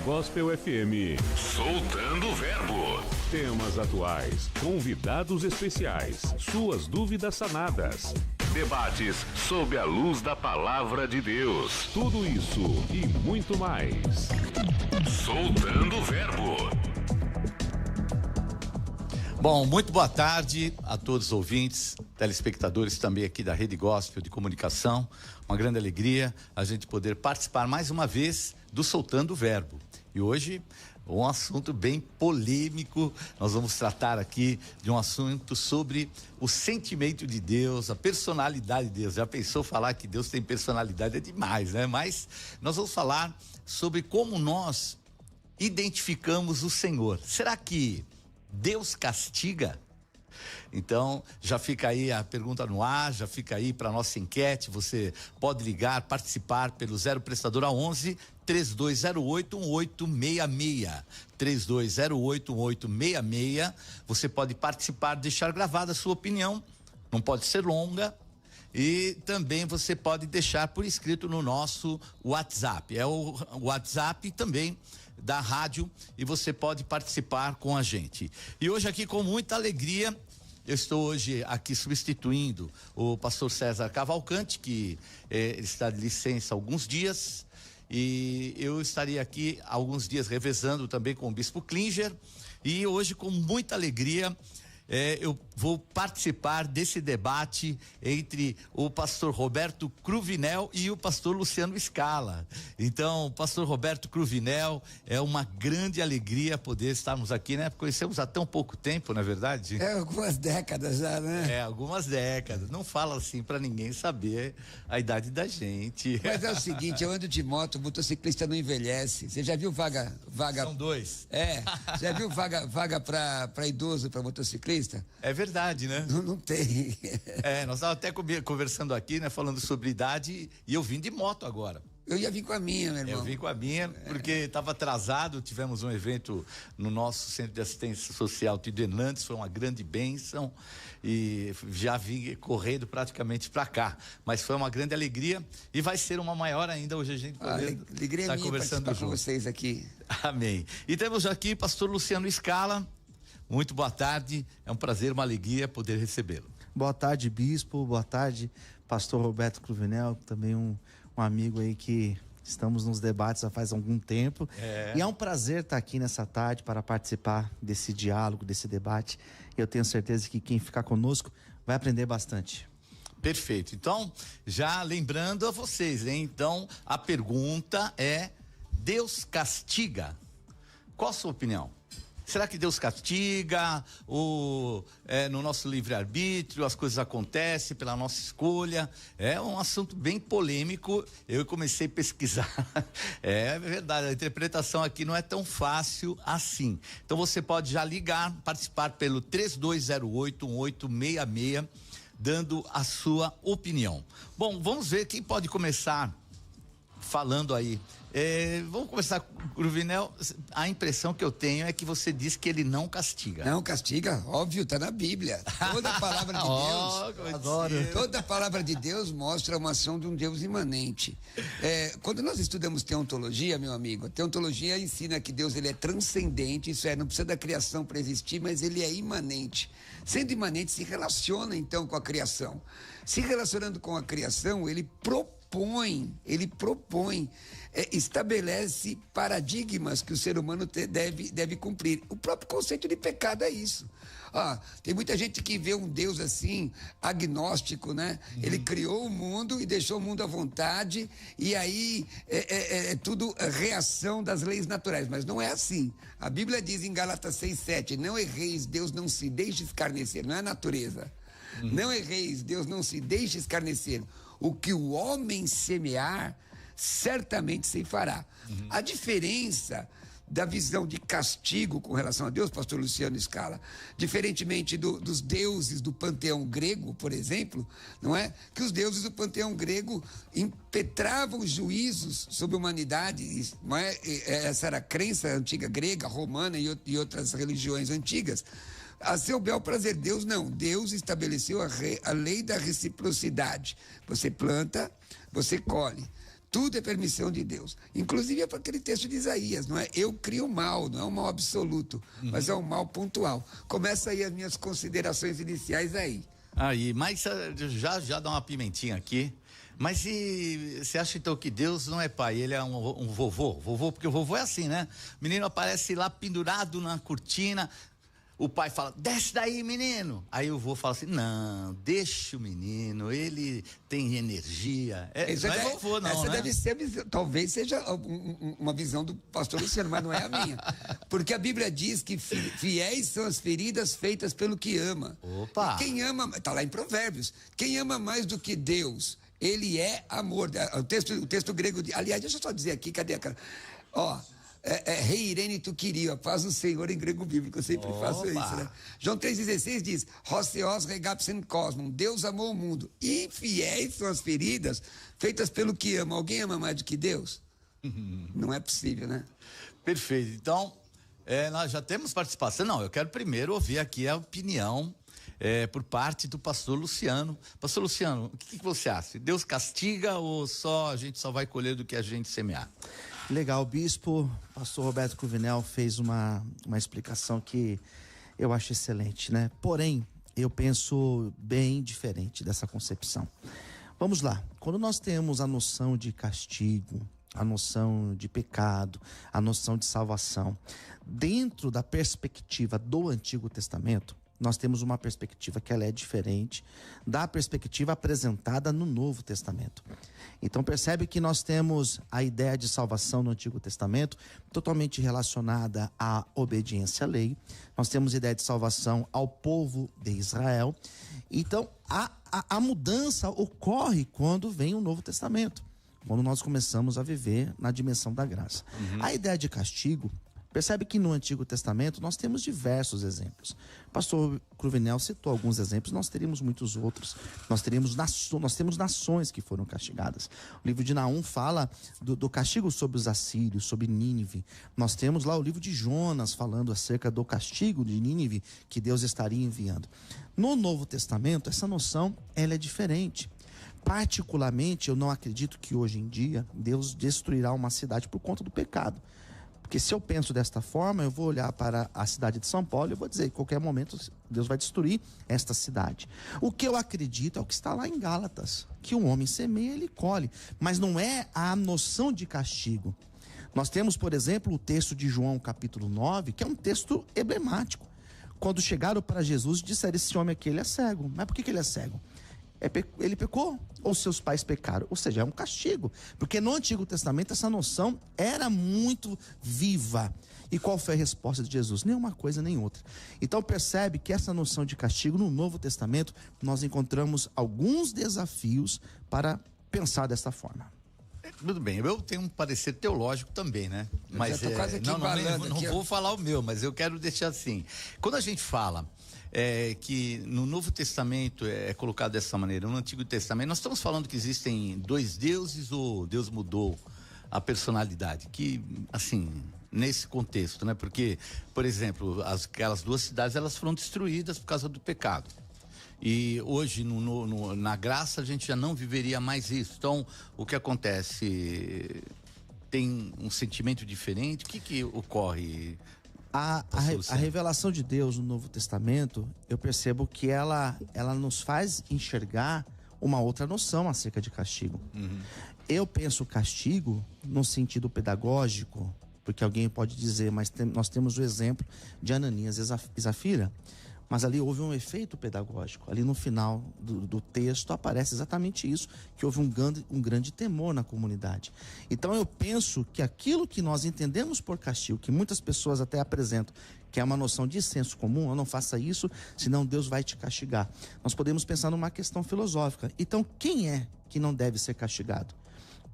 Gospel FM. Soltando o Verbo. Temas atuais, convidados especiais, suas dúvidas sanadas. Debates sob a luz da palavra de Deus. Tudo isso e muito mais. Soltando o Verbo. Bom, muito boa tarde a todos os ouvintes, telespectadores também aqui da Rede Gospel de Comunicação. Uma grande alegria a gente poder participar mais uma vez do Soltando o Verbo. E hoje, um assunto bem polêmico. Nós vamos tratar aqui de um assunto sobre o sentimento de Deus, a personalidade de Deus. Já pensou falar que Deus tem personalidade? É demais, né? Mas nós vamos falar sobre como nós identificamos o Senhor. Será que Deus castiga? Então, já fica aí a pergunta no ar, já fica aí para nossa enquete. Você pode ligar, participar pelo 0 prestadora 11 3208 1866. 3208 1866. Você pode participar, deixar gravada a sua opinião. Não pode ser longa. E também você pode deixar por escrito no nosso WhatsApp. É o WhatsApp também da rádio e você pode participar com a gente. E hoje aqui com muita alegria, eu estou hoje aqui substituindo o pastor César Cavalcante, que está de licença há alguns dias, e eu estaria aqui alguns dias revezando também com o bispo Klinger, e hoje com muita alegria eu vou participar desse debate entre o pastor Roberto Cruvinel e o pastor Luciano Scala. Então, pastor Roberto Cruvinel, é uma grande alegria poder estarmos aqui, né? Conhecemos há tão pouco tempo, não é verdade? Algumas décadas já, né? Algumas décadas. Não fala assim para ninguém saber a idade da gente. Mas é o seguinte, eu ando de moto, o motociclista não envelhece. Você já viu vaga? São dois. Já viu vaga para idoso, para motociclista? É verdade, né? Não tem. Nós estávamos até conversando aqui, né? Falando sobre idade, e eu vim de moto agora. Eu ia vir com a minha, meu irmão. Eu vim com a minha, porque estava atrasado. Tivemos um evento no nosso Centro de Assistência Social Tido Hernandes, foi uma grande bênção, e já vim correndo praticamente para cá. Mas foi uma grande alegria e vai ser uma maior ainda hoje a gente poder estar conversando com vocês aqui. Amém. E temos aqui pastor Luciano Scala. Muito boa tarde, é um prazer, uma alegria poder recebê-lo. Boa tarde, bispo, boa tarde, pastor Roberto Cruvinel, também um amigo aí que estamos nos debates já faz algum tempo. E é um prazer estar aqui nessa tarde para participar desse diálogo, desse debate. Eu tenho certeza que quem ficar conosco vai aprender bastante. Perfeito, então, já lembrando a vocês, hein? Então, a pergunta é: Deus castiga? Qual a sua opinião? Será que Deus castiga? Ou no nosso livre-arbítrio as coisas acontecem pela nossa escolha? É um assunto bem polêmico. Eu comecei a pesquisar. É verdade, a interpretação aqui não é tão fácil assim. Então você pode já ligar, participar pelo 3208 1866, dando a sua opinião. Bom, vamos ver quem pode começar falando aí. Vamos começar com o Cruvinel. A impressão que eu tenho é que você diz que ele não castiga. Não castiga, óbvio, tá na Bíblia. Toda a palavra de Deus, adoro. Toda a palavra de Deus mostra uma ação de um Deus imanente. Quando nós estudamos teontologia, meu amigo, a teontologia ensina que Deus ele é transcendente, isso não precisa da criação para existir, mas ele é imanente. Sendo imanente, se relaciona então com a criação. Se relacionando com a criação, ele propõe, estabelece paradigmas que o ser humano deve cumprir. O próprio conceito de pecado é isso. Tem muita gente que vê um Deus assim, agnóstico, né? Ele criou o mundo e deixou o mundo à vontade, e aí é tudo reação das leis naturais, mas não é assim. A Bíblia diz em Gálatas 6:7, não erreis, Deus não se deixe escarnecer, não é a natureza. Não erreis, Deus não se deixe escarnecer. O que o homem semear, certamente se fará. A diferença da visão de castigo com relação a Deus, pastor Luciano Scala, diferentemente dos deuses do panteão grego, por exemplo, não é? Que os deuses do panteão grego impetravam juízos sobre a humanidade, não é? Essa era a crença antiga grega, romana e outras religiões antigas. A seu bel prazer, Deus não. Deus estabeleceu a lei da reciprocidade. Você planta, você colhe. Tudo é permissão de Deus. Inclusive é para aquele texto de Isaías, não é? Eu crio o mal, não é um mal absoluto, mas é um mal pontual. Começa aí as minhas considerações iniciais aí. Aí, mas já dá uma pimentinha aqui. Mas e você acha então que Deus não é pai, ele é um vovô? Vovô, porque o vovô é assim, né? O menino aparece lá pendurado na cortina, o pai fala, desce daí, menino. Aí o vô fala assim, não, deixa o menino, ele tem energia. Não é vovô, não, essa né? deve ser, talvez seja uma visão do pastor Luciano, mas não é a minha. Porque a Bíblia diz que fiéis são as feridas feitas pelo que ama. Opa! E quem ama, está lá em Provérbios, quem ama mais do que Deus, ele é amor. O texto grego, aliás, deixa eu só dizer aqui, cadê a cara? Ó, Rei Irene tu queria, paz o Senhor em grego bíblico, eu sempre faço isso, né? João 3,16 diz, Roseos regapsen cosmon, Deus amou o mundo, e fiéis são as feridas feitas pelo que ama. Alguém ama mais do que Deus? Não é possível, né? Perfeito, então, nós já temos participação, não, eu quero primeiro ouvir aqui a opinião por parte do pastor Luciano. Pastor Luciano, o que você acha? Deus castiga ou a gente só vai colher do que a gente semear? Legal, o bispo, pastor Roberto Cruvinel fez uma explicação que eu acho excelente, né? Porém, eu penso bem diferente dessa concepção. Vamos lá, quando nós temos a noção de castigo, a noção de pecado, a noção de salvação, dentro da perspectiva do Antigo Testamento, nós temos uma perspectiva que ela é diferente da perspectiva apresentada no Novo Testamento. Então percebe que nós temos a ideia de salvação no Antigo Testamento totalmente relacionada à obediência à lei. Nós temos a ideia de salvação ao povo de Israel. Então a mudança ocorre quando vem o Novo Testamento, quando nós começamos a viver na dimensão da graça. A ideia de castigo, percebe que no Antigo Testamento nós temos diversos exemplos. O pastor Cruvinel citou alguns exemplos, nós teríamos muitos outros. Nós temos nações que foram castigadas. O livro de Naum fala do castigo sobre os assírios, sobre Nínive. Nós temos lá o livro de Jonas falando acerca do castigo de Nínive que Deus estaria enviando. No Novo Testamento, essa noção ela é diferente. Particularmente, eu não acredito que hoje em dia Deus destruirá uma cidade por conta do pecado. Porque se eu penso desta forma, eu vou olhar para a cidade de São Paulo e vou dizer, em qualquer momento Deus vai destruir esta cidade. O que eu acredito é o que está lá em Gálatas, que o homem semeia, ele colhe, mas não é a noção de castigo. Nós temos, por exemplo, o texto de João, capítulo 9, que é um texto emblemático. Quando chegaram para Jesus, disseram, esse homem aqui, ele é cego. Mas por que ele é cego? Ele pecou ou seus pais pecaram? Ou seja, é um castigo. Porque no Antigo Testamento essa noção era muito viva. E qual foi a resposta de Jesus? Nenhuma coisa nem outra. Então percebe que essa noção de castigo no Novo Testamento nós encontramos alguns desafios para pensar dessa forma. Tudo bem, eu tenho um parecer teológico também, né? Mas não aqui, vou falar o meu, mas eu quero deixar assim. Quando a gente fala que no Novo Testamento é colocado dessa maneira, no Antigo Testamento, nós estamos falando que existem dois deuses ou Deus mudou a personalidade? Que, assim, nesse contexto, né? Porque, por exemplo, aquelas duas cidades, elas foram destruídas por causa do pecado. E hoje, na graça, a gente já não viveria mais isso. Então, o que acontece? Tem um sentimento diferente? O que ocorre? A revelação de Deus no Novo Testamento, eu percebo que ela nos faz enxergar uma outra noção acerca de castigo. Eu penso castigo no sentido pedagógico, porque alguém pode dizer, mas nós temos o exemplo de Ananias e Zafira. Mas ali houve um efeito pedagógico. Ali no final do texto aparece exatamente isso, que houve um grande temor na comunidade. Então eu penso que aquilo que nós entendemos por castigo, que muitas pessoas até apresentam, que é uma noção de senso comum, eu não faça isso, senão Deus vai te castigar. Nós podemos pensar numa questão filosófica. Então quem é que não deve ser castigado?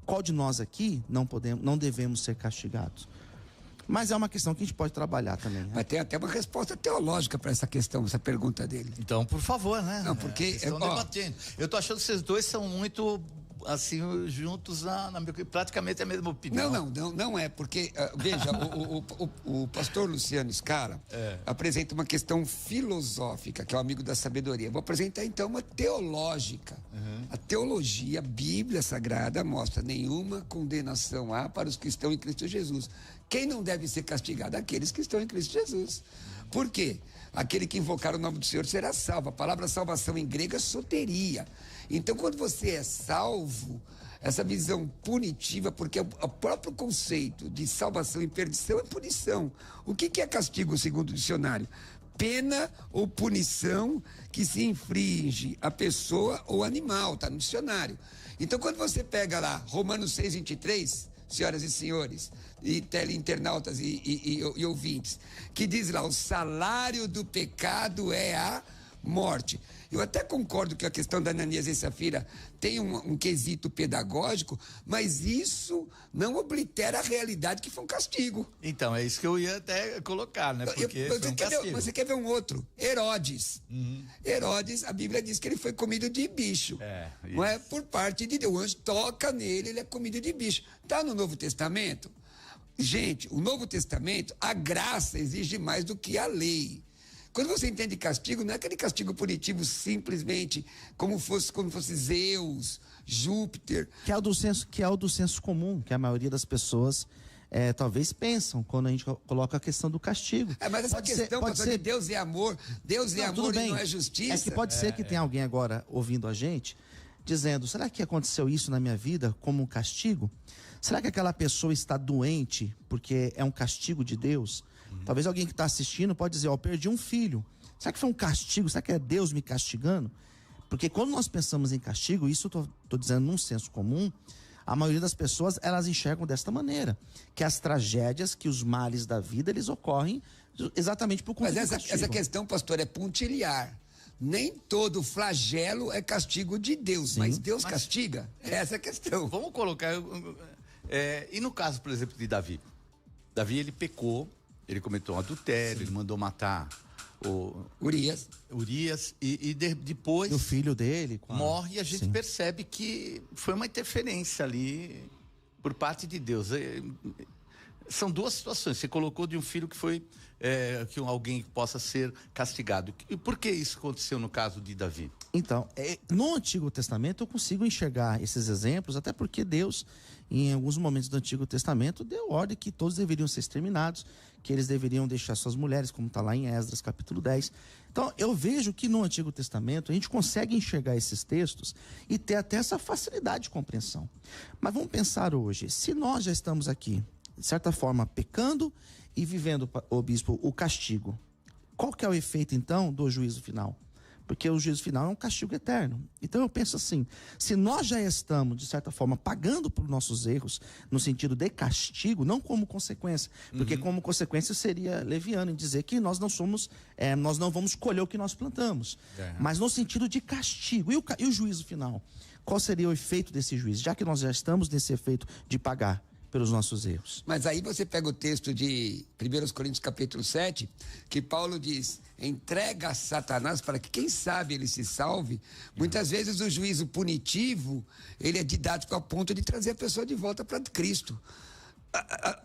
Qual de nós aqui não devemos ser castigados? Mas é uma questão que a gente pode trabalhar também. Né? Mas tem até uma resposta teológica para essa questão, essa pergunta dele. Então, por favor, né? Não, porque estão debatendo. Eu tô achando que vocês dois são muito assim, juntos praticamente a mesma opinião. Não é, porque, veja, o pastor Luciano Scara apresenta uma questão filosófica, que é o amigo da sabedoria. Vou apresentar, então, uma teológica. A teologia, a Bíblia Sagrada, mostra nenhuma condenação há para os que estão em Cristo Jesus. Quem não deve ser castigado? Aqueles que estão em Cristo Jesus. Por quê? Aquele que invocar o nome do Senhor será salvo. A palavra salvação em grego é soteria. Então, quando você é salvo, essa visão punitiva, porque o próprio conceito de salvação e perdição é punição. O que é castigo, segundo o dicionário? Pena ou punição que se inflige a pessoa ou animal, está no dicionário. Então, quando você pega lá Romanos 6:23, senhoras e senhores, e teleinternautas e ouvintes, que diz lá, o salário do pecado é a morte. Eu até concordo que a questão da Ananias e Safira tem um quesito pedagógico, mas isso não oblitera a realidade que foi um castigo. Então, é isso que eu ia até colocar, né? Porque foi um castigo. Você quer ver um outro? Herodes. Herodes, a Bíblia diz que ele foi comido de bicho. Não é por parte de Deus. O anjo toca nele, ele é comido de bicho. Está no Novo Testamento? Gente, o Novo Testamento, a graça exige mais do que a lei. Quando você entende castigo, não é aquele castigo punitivo simplesmente como fosse Zeus, Júpiter. Que é o do senso comum, que a maioria das pessoas talvez pensam quando a gente coloca a questão do castigo. Mas essa questão de Deus é amor, Deus é amor e não é justiça. É que pode ser que tenha alguém agora ouvindo a gente, dizendo, será que aconteceu isso na minha vida como um castigo? Será que aquela pessoa está doente porque é um castigo de Deus? Talvez alguém que está assistindo pode dizer, perdi um filho. Será que foi um castigo? Será que é Deus me castigando? Porque quando nós pensamos em castigo, isso eu estou dizendo num senso comum, a maioria das pessoas, elas enxergam desta maneira. Que as tragédias, que os males da vida, eles ocorrem exatamente por conta do castigo. Mas essa questão, pastor, é pontilhar. Nem todo flagelo é castigo de Deus, mas Deus castiga. Essa é a questão. Vamos colocar... e no caso, por exemplo, de Davi? Davi, ele pecou, ele cometeu um adultério, ele mandou matar o Urias e depois o filho dele morre, e a gente percebe que foi uma interferência ali por parte de Deus. São duas situações. Você colocou de um filho que foi que alguém possa ser castigado. E por que isso aconteceu no caso de Davi? Então, no Antigo Testamento eu consigo enxergar esses exemplos, até porque Deus, em alguns momentos do Antigo Testamento, deu ordem que todos deveriam ser exterminados, que eles deveriam deixar suas mulheres, como está lá em Esdras, capítulo 10. Então, eu vejo que no Antigo Testamento a gente consegue enxergar esses textos e ter até essa facilidade de compreensão. Mas vamos pensar hoje, se nós já estamos aqui, de certa forma, pecando e vivendo, o bispo, o castigo, qual que é o efeito, então, do juízo final? Porque o juízo final é um castigo eterno. Então eu penso assim, se nós já estamos, de certa forma, pagando por nossos erros, no sentido de castigo, não como consequência, porque como consequência seria leviano em dizer que nós não somos, nós não vamos colher o que nós plantamos. Mas no sentido de castigo. E o juízo final? Qual seria o efeito desse juízo? Já que nós já estamos nesse efeito de pagar pelos nossos erros. Mas aí você pega o texto de 1 Coríntios capítulo 7, que Paulo diz, entrega a Satanás para que quem sabe ele se salve. Muitas vezes o juízo punitivo, ele é didático a ponto de trazer a pessoa de volta para Cristo.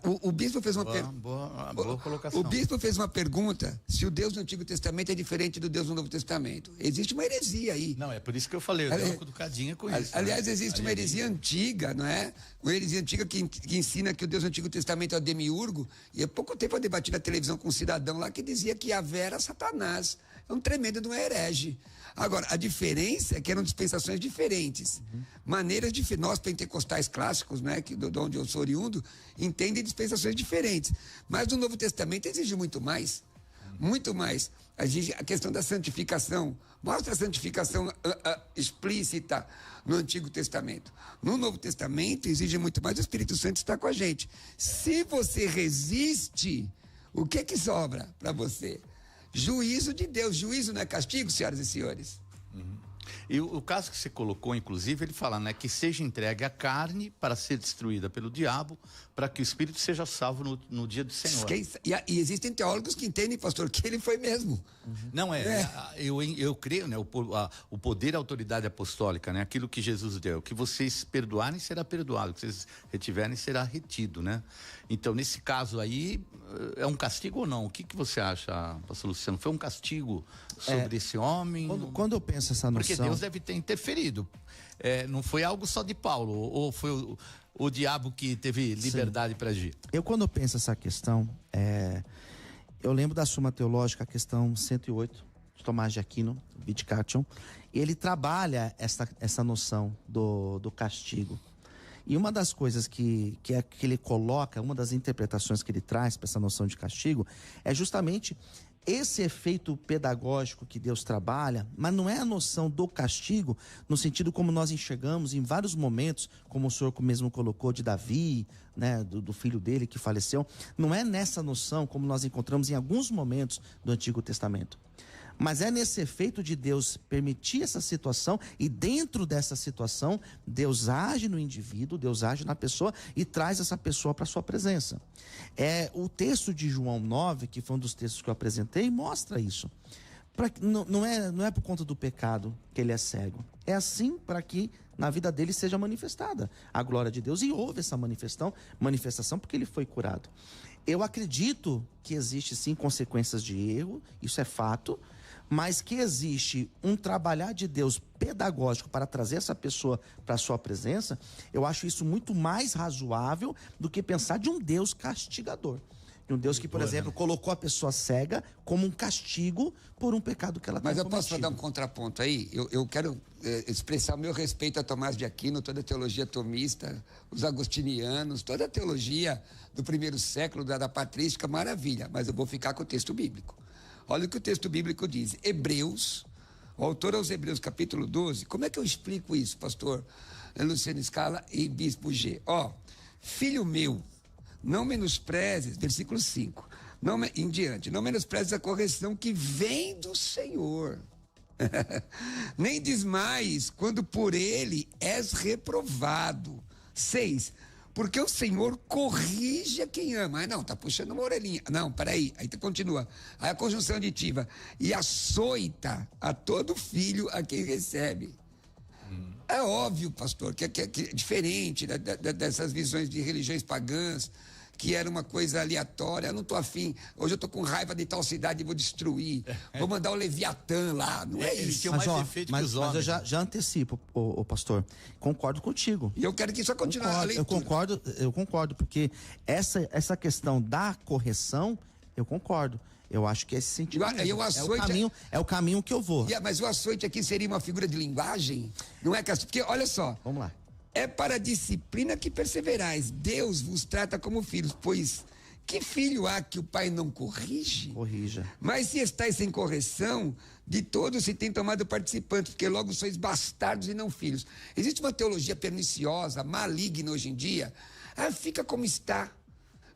O bispo fez uma boa colocação. O bispo fez uma pergunta se o Deus do Antigo Testamento é diferente do Deus do Novo Testamento. Existe uma heresia aí. Não, é por isso que eu falei, eu dei uma cutucadinha com isso. Aliás, existe uma heresia antiga, não é? Uma heresia antiga que ensina que o Deus do Antigo Testamento é o demiurgo. E há pouco tempo eu debati na televisão com um cidadão lá que dizia que Yahvé era Satanás. É um tremendo de um herege. Agora, a diferença é que eram dispensações diferentes. Maneiras diferentes. Nós, pentecostais clássicos, né, de onde eu sou oriundo, entendem dispensações diferentes. Mas no Novo Testamento exige muito mais. Muito mais. Exige a questão da santificação. Mostra a santificação explícita no Antigo Testamento. No Novo Testamento exige muito mais. O Espírito Santo está com a gente. Se você resiste, o que sobra para você? Juízo de Deus. Juízo não é castigo, senhoras e senhores? E o caso que você colocou, inclusive, ele fala, né, que seja entregue a carne para ser destruída pelo diabo, para que o espírito seja salvo no dia do Senhor. E existem teólogos que entendem, pastor, que ele foi mesmo. Não eu creio, né, o poder e a autoridade apostólica, né, aquilo que Jesus deu, que vocês perdoarem será perdoado, que vocês retiverem será retido, né? Então, nesse caso aí, é um castigo ou não? O que você acha, pastor Luciano? Foi um castigo sobre esse homem? Quando eu penso essa noção... Porque Deus deve ter interferido. Não foi algo só de Paulo, ou foi o diabo que teve liberdade para agir? Quando eu penso essa questão, eu lembro da Suma Teológica, a questão 108, de Tomás de Aquino, Wittgenstein, e ele trabalha essa noção do castigo. E uma das coisas que ele coloca, uma das interpretações que ele traz para essa noção de castigo, é justamente esse efeito pedagógico que Deus trabalha, mas não é a noção do castigo no sentido como nós enxergamos em vários momentos, como o senhor mesmo colocou de Davi, né, do filho dele que faleceu. Não é nessa noção como nós encontramos em alguns momentos do Antigo Testamento. Mas é nesse efeito de Deus permitir essa situação, e dentro dessa situação, Deus age no indivíduo, Deus age na pessoa e traz essa pessoa para a sua presença. O texto de João 9, que foi um dos textos que eu apresentei, mostra isso. Não é por conta do pecado que ele é cego. É assim para que na vida dele seja manifestada a glória de Deus. E houve essa manifestação porque ele foi curado. Eu acredito que existe sim consequências de erro, isso é fato, mas que existe um trabalhar de Deus pedagógico para trazer essa pessoa para a sua presença, eu acho isso muito mais razoável do que pensar de um Deus castigador. De um Deus que, por exemplo, colocou a pessoa cega como um castigo por um pecado que ela tem cometido. Mas eu posso dar um contraponto aí? Eu quero expressar o meu respeito a Tomás de Aquino, toda a teologia tomista, os agostinianos, toda a teologia do primeiro século, da patrística, maravilha. Mas eu vou ficar com o texto bíblico. Olha o que o texto bíblico diz. Hebreus, o autor aos Hebreus, capítulo 12. Como é que eu explico isso, pastor Luciano Scala e bispo G? Filho meu, não menosprezes, versículo 5, em diante, não menosprezes a correção que vem do Senhor. Nem desmaies quando por ele és reprovado. 6, porque o Senhor corrige a quem ama. Não, tá puxando uma orelhinha. Não, peraí, aí continua. Aí a conjunção aditiva. E açoita a todo filho a quem recebe. É óbvio, pastor, que é diferente dessas visões de religiões pagãs, que era uma coisa aleatória. Eu não tô afim, hoje eu tô com raiva de tal cidade e vou destruir. Vou mandar o Leviatã lá, não é isso. Mas eu já antecipo, o pastor, concordo contigo. E eu quero que isso continue a leitura. Eu concordo, porque essa questão da correção, eu concordo. Eu acho que é esse sentido. É o caminho que eu vou. Mas o açoite aqui seria uma figura de linguagem? Não é, porque olha só. Vamos lá. É para a disciplina que perseverais. Deus vos trata como filhos, pois que filho há que o pai não corrige? Corrija. Mas se estáis sem correção, de todos se tem tomado participantes, porque logo sois bastardos e não filhos. Existe uma teologia perniciosa, maligna hoje em dia. Fica como está.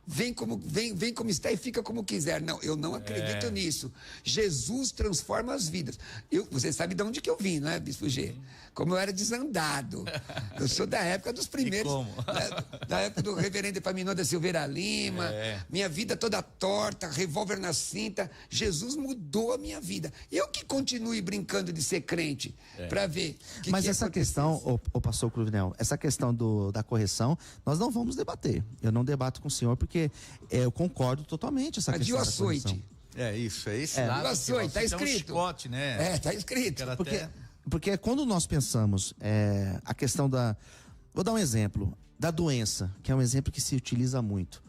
Vem como está e fica como quiser. Não, eu não acredito nisso. Jesus transforma as vidas. Você sabe de onde que eu vim, não é, bispo G? Como eu era desandado. Eu sou da época dos primeiros. Da época do reverendo Epaminondas da Silveira Lima. Minha vida toda torta, revólver na cinta. Jesus mudou a minha vida. Eu que continue brincando de ser crente para ver. Mas essa questão, o pastor Cruvinel, essa questão da correção, nós não vamos debater. Eu não debato com o senhor porque eu concordo totalmente essa questão da açoite. Isso, é esse lado. O açoite, tá escrito. Um chicote, né? Tá escrito. Porque quando nós pensamos a questão da... Vou dar um exemplo. Da doença, que é um exemplo que se utiliza muito.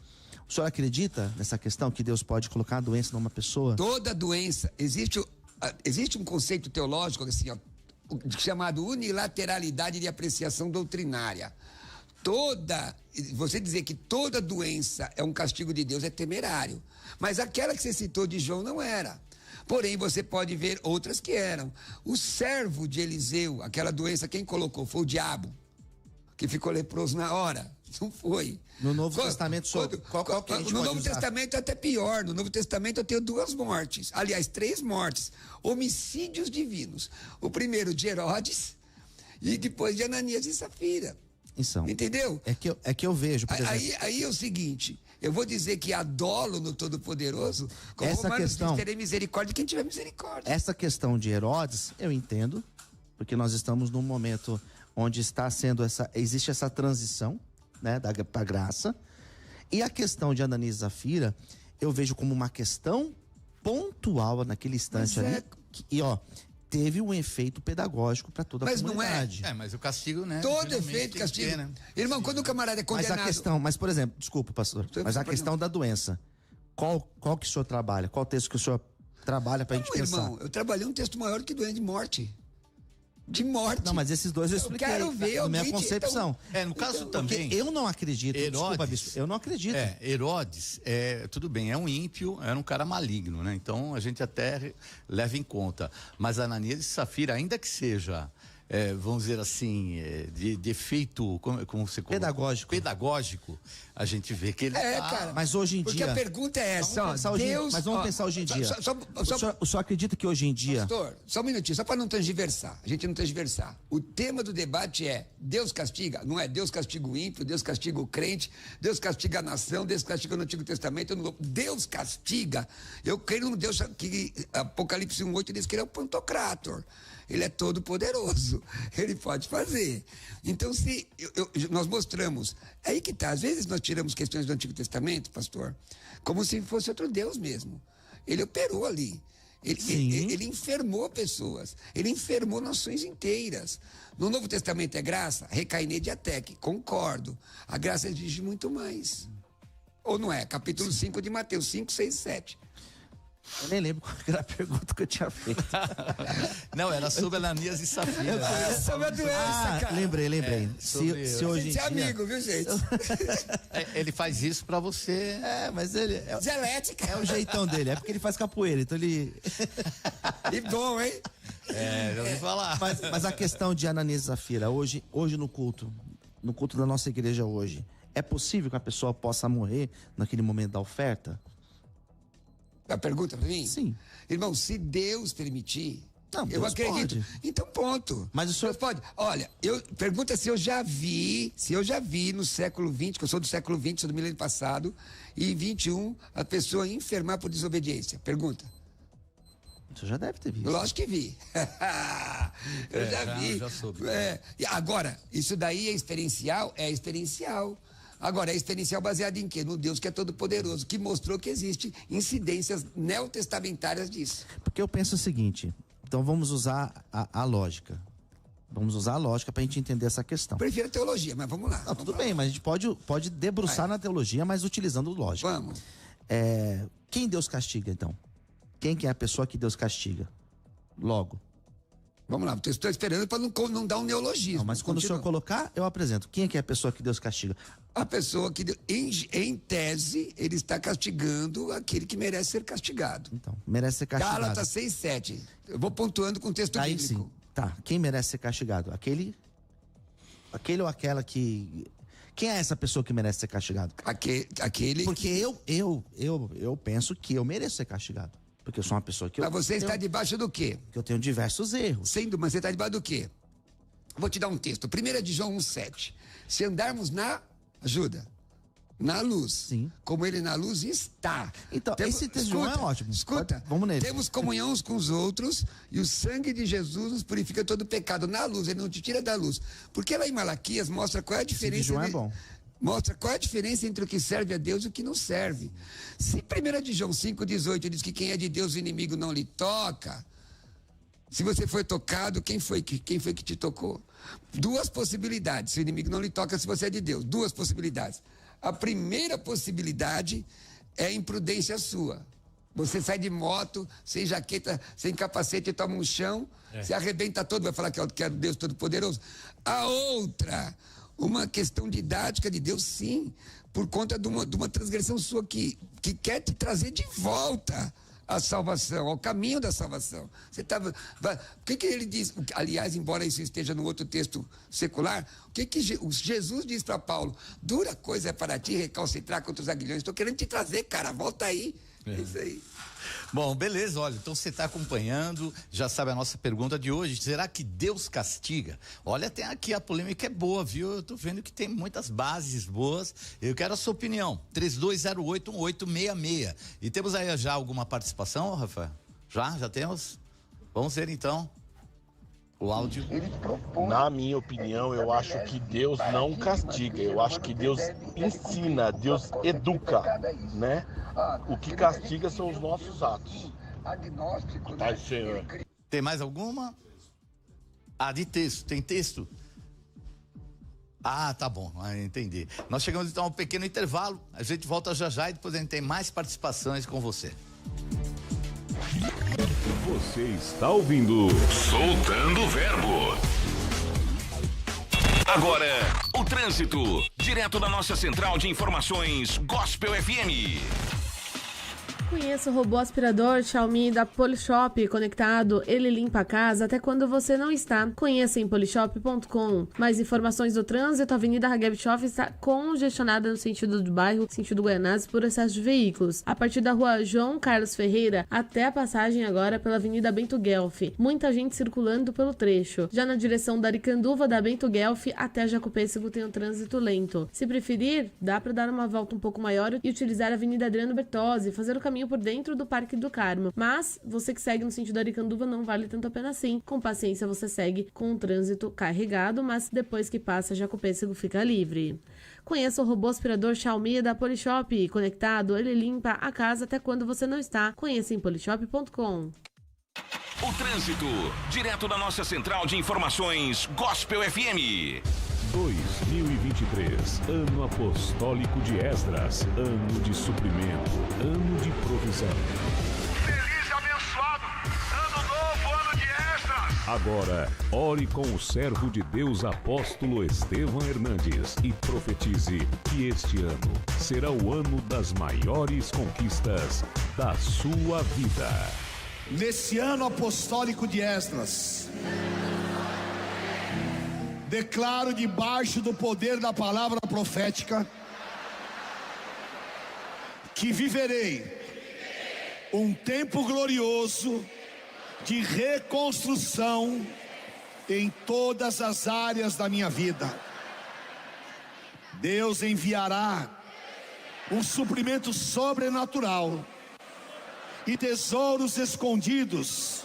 O senhor acredita nessa questão que Deus pode colocar a doença numa pessoa? Toda doença. Existe um conceito teológico assim, chamado unilateralidade de apreciação doutrinária. Você dizer que toda doença é um castigo de Deus é temerário. Mas aquela que você citou de João não era. Porém, você pode ver outras que eram. O servo de Eliseu, aquela doença, quem colocou? Foi o diabo, que ficou leproso na hora. Não foi. No Novo Testamento, qual que a gente no pode Novo usar? Testamento é até pior. No Novo Testamento eu tenho 2 mortes. Aliás, 3 mortes. Homicídios divinos. O primeiro de Herodes e depois de Ananias e Safira. Então, entendeu? É que eu vejo, por exemplo... Aí é o seguinte, eu vou dizer que há dolo no Todo-Poderoso, como Essa Romanos questão- diz, terei misericórdia de quem tiver misericórdia. Essa questão de Herodes, eu entendo, porque nós estamos num momento onde existe essa transição, né, pra graça. E a questão de Ananias e Safira, eu vejo como uma questão pontual naquele instante Mas ali. E, ó, teve um efeito pedagógico para toda a Mas não comunidade. Mas o castigo, né? Todo geralmente efeito tem que castigo. ter, né? Irmão, quando o camarada é condenado... Mas por exemplo, desculpa, pastor, mas a questão da doença, qual que o senhor trabalha? Qual texto que o senhor trabalha pra gente pensar? Irmão, eu trabalhei um texto maior que doença de morte. De morte. Não, mas esses dois eu expliquei. quero ver na minha alguém concepção. No caso Porque também... eu não acredito, desculpa, Herodes, bispo, eu não acredito. Herodes, tudo bem, é um ímpio, era um cara maligno, né? Então a gente até leva em conta. Mas Ananias e Safira, ainda que seja, vamos dizer assim, de efeito, como você colocou? Pedagógico, a gente vê que ele cara. Mas hoje em Porque dia... a pergunta é essa, ó. Mas vamos pensar hoje em dia. O senhor acredita que hoje em dia... Pastor, só um minutinho, só para não transversar. A gente não transversar. O tema do debate é: Deus castiga? Não é Deus castiga o ímpio, Deus castiga o crente, Deus castiga a nação, Deus castiga no Antigo Testamento, no Novo. Deus castiga. Eu creio num Deus que Apocalipse 1:8 diz que ele é o Pantocrator. Ele é todo poderoso. Ele pode fazer. Então, se nós mostramos, é aí que tá. Às vezes nós tiramos questões do Antigo Testamento, pastor, como se fosse outro Deus mesmo. Ele operou ali. Ele enfermou pessoas. Ele enfermou nações inteiras. No Novo Testamento é graça? Recaine diatec. Concordo. A graça exige muito mais. Ou não é? Capítulo 5 de Mateus, 5, 6, 7. Eu nem lembro qual era a pergunta que eu tinha feito. Não, era sobre Ananias e Safira. Sobre a doença, cara. Lembrei. Se hoje em Gente, é dia... amigo, viu, gente? Ele faz isso pra você. Mas ele... Dialética. É o jeitão dele, é porque ele faz capoeira, então ele... E bom, hein? Já ouvi falar. Mas a questão de Ananias e Safira, hoje no culto da nossa igreja hoje, é possível que a pessoa possa morrer naquele momento da oferta? A pergunta pra mim? Sim. Irmão, se Deus permitir, Não, eu Deus acredito. pode. Então, ponto. Mas o senhor... Deus pode. Olha, pergunta se eu já vi no século XX, que eu sou do século XX, sou do milênio passado, e 21, a pessoa enfermar por desobediência. Pergunta. Você já deve ter visto. Lógico que vi. Eu já vi. Já soube. E agora, isso daí é experiencial? É experiencial. Agora, é experiencial baseado em quê? No Deus que é todo poderoso, que mostrou que existe incidências neotestamentárias disso. Porque eu penso o seguinte, então vamos usar a lógica. Vamos usar a lógica pra gente entender essa questão. Prefiro a teologia, mas vamos lá. Não, tudo bem, mas a gente pode debruçar na teologia, mas utilizando lógica. Vamos. Quem Deus castiga, então? Quem que é a pessoa que Deus castiga? Logo. Vamos lá, estou esperando para não dar um neologismo. Não, mas quando o senhor colocar, eu apresento. Quem é que é a pessoa que Deus castiga? A pessoa que, em tese, ele está castigando aquele que merece ser castigado. Então, merece ser castigado. Gálatas 6:7. Eu vou pontuando com o texto Aí bíblico. sim. Tá, quem merece ser castigado? Aquele ou aquela que... Quem é essa pessoa que merece ser castigado? Aquele. Porque eu penso que eu mereço ser castigado. Porque eu sou uma pessoa que Mas você está debaixo do quê? que eu tenho diversos erros. Mas você está debaixo do quê? Vou te dar um texto. 1 de João 1:7. Se andarmos na luz. Sim. Como ele na luz está. Então, esse texto de João é ótimo. Escuta. Vamos nele. Temos comunhão uns com os outros e o sangue de Jesus nos purifica todo o pecado. Na luz, ele não te tira da luz. Porque lá em Malaquias mostra qual é a diferença. Esse de João é bom. Mostra qual é a diferença entre o que serve a Deus e o que não serve. Se 1 de João 5:18 diz que quem é de Deus o inimigo não lhe toca, se você foi tocado, quem foi que te tocou? Duas possibilidades. Se o inimigo não lhe toca, se você é de Deus. Duas possibilidades. A primeira possibilidade é imprudência sua. Você sai de moto, sem jaqueta, sem capacete, toma um chão, se arrebenta todo, vai falar que é o Deus Todo-Poderoso. A outra, uma questão didática de Deus, sim, por conta de uma transgressão sua que quer te trazer de volta à salvação, ao caminho da salvação. Você tava, o que ele diz? Aliás, embora isso esteja no outro texto secular, o que Jesus diz para Paulo? Dura coisa é para ti recalcitrar contra os aguilhões. Estou querendo te trazer, cara, volta aí. É isso aí. Bom, beleza, olha, então você está acompanhando, já sabe a nossa pergunta de hoje, será que Deus castiga? Olha, tem aqui a polêmica é boa, viu? Eu tô vendo que tem muitas bases boas, eu quero a sua opinião, 3208-1866. E temos aí já alguma participação, Rafael? Já temos? Vamos ver então o áudio. Na minha opinião, eu acho que Deus não castiga, eu acho que Deus ensina, Deus educa, né? O que castiga são os nossos atos. Tá, Senhor. Tem mais alguma? De texto, tem texto? Tá bom, entendi. Nós chegamos então a um pequeno intervalo, a gente volta já e depois a gente tem mais participações com você. Você está ouvindo Soltando o Verbo. Agora, o trânsito, direto da nossa central de informações Gospel FM. Conheça o robô aspirador Xiaomi da Polishop conectado. Ele limpa a casa até quando você não está. Conheça em polishop.com. Mais informações do trânsito. A Avenida Hageb-Schoff está congestionada no sentido do bairro, sentido Guaianazes, por excesso de veículos. A partir da rua João Carlos Ferreira até a passagem agora pela Avenida Bento Guelph. Muita gente circulando pelo trecho. Já na direção da Aricanduva, da Bento Guelph até Jacopêssego tem um trânsito lento. Se preferir, dá para dar uma volta um pouco maior e utilizar a Avenida Adriano Bertozzi, fazer o caminho por dentro do Parque do Carmo. Mas você que segue no sentido da Aricanduva não vale tanto a pena assim. Com paciência você segue com o trânsito carregado, mas depois que passa Jacopêssego fica livre. Conheça o robô aspirador Xiaomi da Polishop. Conectado, ele limpa a casa até quando você não está. Conheça em polishop.com. O trânsito, direto da nossa central de informações Gospel FM. 2023, ano apostólico de Esdras, ano de suprimento, ano de provisão. Feliz e abençoado, ano novo, ano de Esdras. Agora, ore com o servo de Deus apóstolo Estevão Hernandes e profetize que este ano será o ano das maiores conquistas da sua vida. Nesse ano apostólico de Esdras, declaro debaixo do poder da palavra profética que viverei um tempo glorioso de reconstrução em todas as áreas da minha vida. Deus enviará um suprimento sobrenatural e tesouros escondidos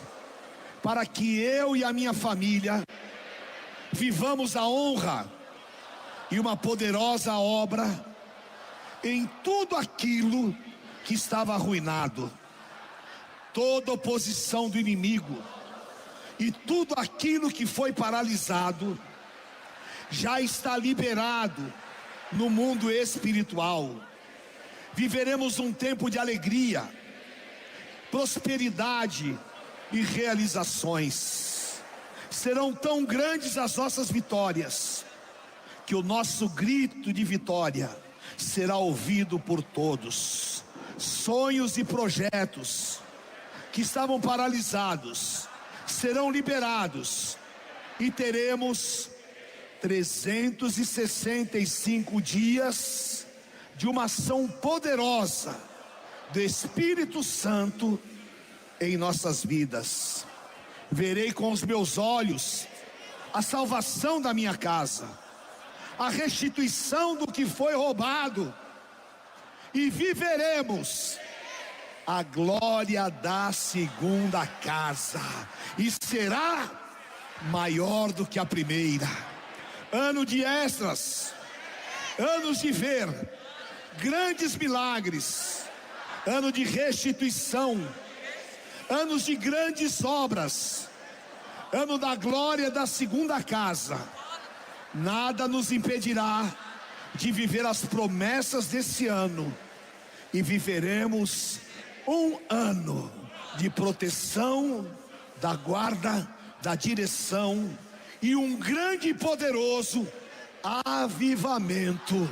para que eu e a minha família vivamos a honra e uma poderosa obra em tudo aquilo que estava arruinado. Toda oposição do inimigo e tudo aquilo que foi paralisado já está liberado no mundo espiritual. Viveremos um tempo de alegria, prosperidade e realizações. Serão tão grandes as nossas vitórias que o nosso grito de vitória será ouvido por todos. Sonhos e projetos que estavam paralisados serão liberados e teremos 365 dias de uma ação poderosa do Espírito Santo em nossas vidas. Verei com os meus olhos a salvação da minha casa, a restituição do que foi roubado, e viveremos a glória da segunda casa, e será maior do que a primeira. Ano de Esdras, anos de ver grandes milagres, ano de restituição, anos de grandes obras, ano da glória da segunda casa. Nada nos impedirá de viver as promessas desse ano, e viveremos um ano de proteção, da guarda, da direção e um grande e poderoso avivamento.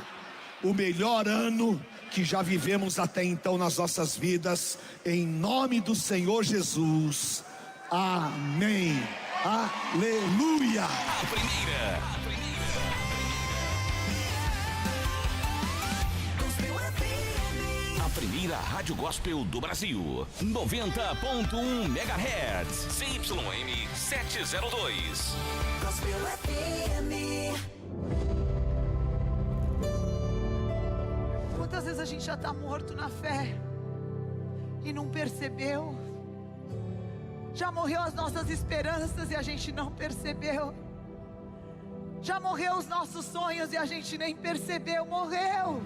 O melhor ano que já vivemos até então nas nossas vidas, em nome do Senhor Jesus. Amém. Aleluia. A primeira. A primeira rádio gospel do Brasil. 90.1 MHz. CYM 702. Gospel FM. Quantas vezes a gente já está morto na fé e não percebeu? Já morreu as nossas esperanças e a gente não percebeu. Já morreu os nossos sonhos e a gente nem percebeu, morreu.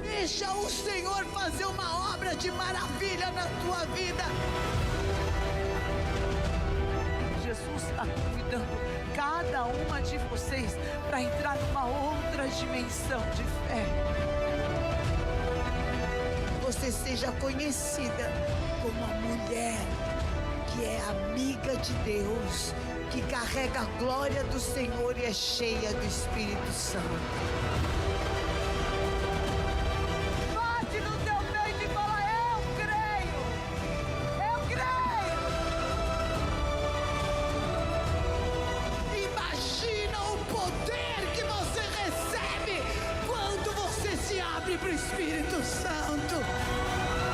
Deixa o Senhor fazer uma obra de maravilha na tua vida. Jesus está convidando cada uma de vocês para entrar numa outra dimensão de fé. Você seja conhecida como a mulher que é amiga de Deus, que carrega a glória do Senhor e é cheia do Espírito Santo.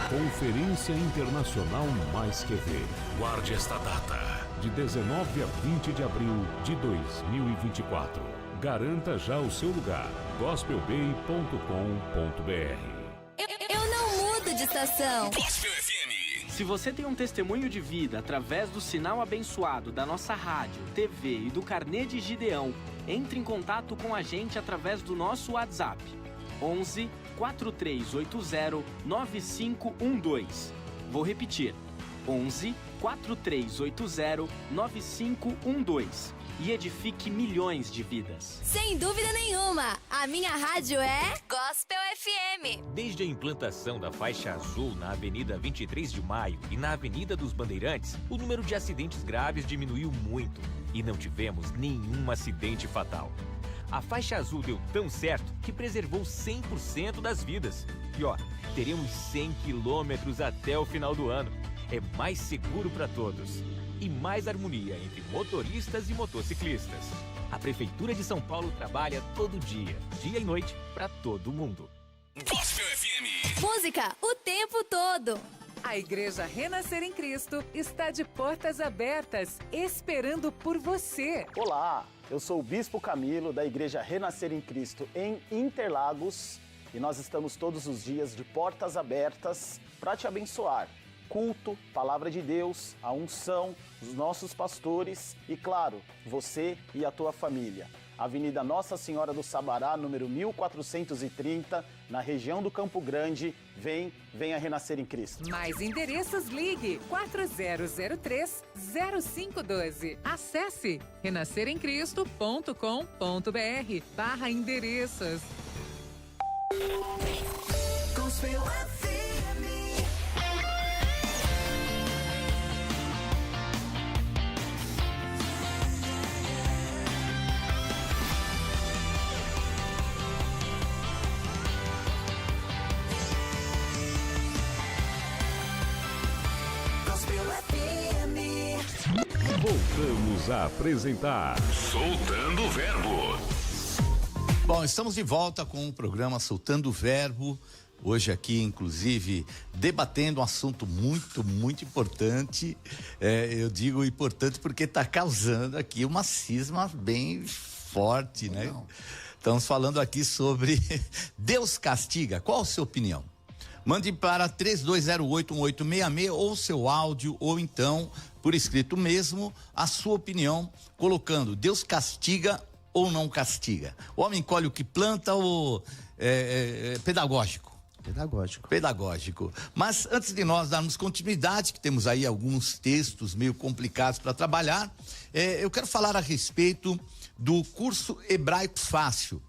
Conferência Internacional Mais Que Ver. Guarde esta data, de 19 a 20 de abril de 2024. Garanta já o seu lugar. gospelbay.com.br. Eu não mudo de estação. Gospel FM. Se você tem um testemunho de vida através do sinal abençoado da nossa rádio, TV e do carnê de Gideão, entre em contato com a gente através do nosso WhatsApp. 11 4380 9512. Vou repetir. 11 4380 9512. E edifique milhões de vidas. Sem dúvida nenhuma, a minha rádio é Gospel FM. Desde a implantação da faixa azul na Avenida 23 de Maio e na Avenida dos Bandeirantes, o número de acidentes graves diminuiu muito e não tivemos nenhum acidente fatal. A faixa azul deu tão certo que preservou 100% das vidas. E ó, teremos 100 quilômetros até o final do ano. É mais seguro para todos. E mais harmonia entre motoristas e motociclistas. A Prefeitura de São Paulo trabalha todo dia e noite, para todo mundo. Gospel FM. Música o tempo todo. A Igreja Renascer em Cristo está de portas abertas, esperando por você. Olá, eu sou o Bispo Camilo, da Igreja Renascer em Cristo, em Interlagos. E nós estamos todos os dias de portas abertas para te abençoar. Culto, palavra de Deus, a unção, os nossos pastores e, claro, você e a tua família. Avenida Nossa Senhora do Sabará, número 1430, na região do Campo Grande. Venha renascer em Cristo. Mais endereços, ligue 4003-0512. Acesse renasceremcristo.com.br/endereços. Gospel FM. Voltamos a apresentar Soltando o Verbo. Bom, estamos de volta com o programa Soltando o Verbo. Hoje aqui, inclusive, debatendo um assunto muito, muito importante. Eu digo importante porque está causando aqui uma cisma bem forte, né? Estamos falando aqui sobre Deus castiga. Qual a sua opinião? Mande para 3208-1866 ou seu áudio, ou então, por escrito mesmo, a sua opinião, colocando Deus castiga ou não castiga. O homem colhe o que planta ou pedagógico? Pedagógico. Mas antes de nós darmos continuidade, que temos aí alguns textos meio complicados para trabalhar, eu quero falar a respeito do curso Hebraico Fácil.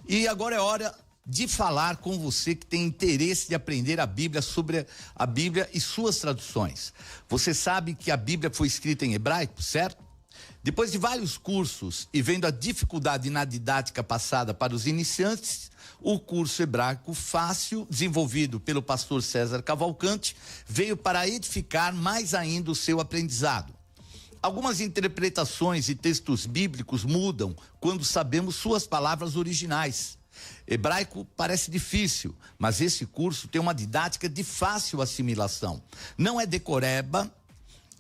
E agora é hora de falar com você que tem interesse de aprender a Bíblia, sobre a Bíblia e suas traduções. Você sabe que a Bíblia foi escrita em hebraico, certo? Depois de vários cursos e vendo a dificuldade na didática passada para os iniciantes, o curso hebraico fácil, desenvolvido pelo pastor César Cavalcante, veio para edificar mais ainda o seu aprendizado. Algumas interpretações e textos bíblicos mudam quando sabemos suas palavras originais. Hebraico parece difícil, mas esse curso tem uma didática de fácil assimilação. Não é decoreba,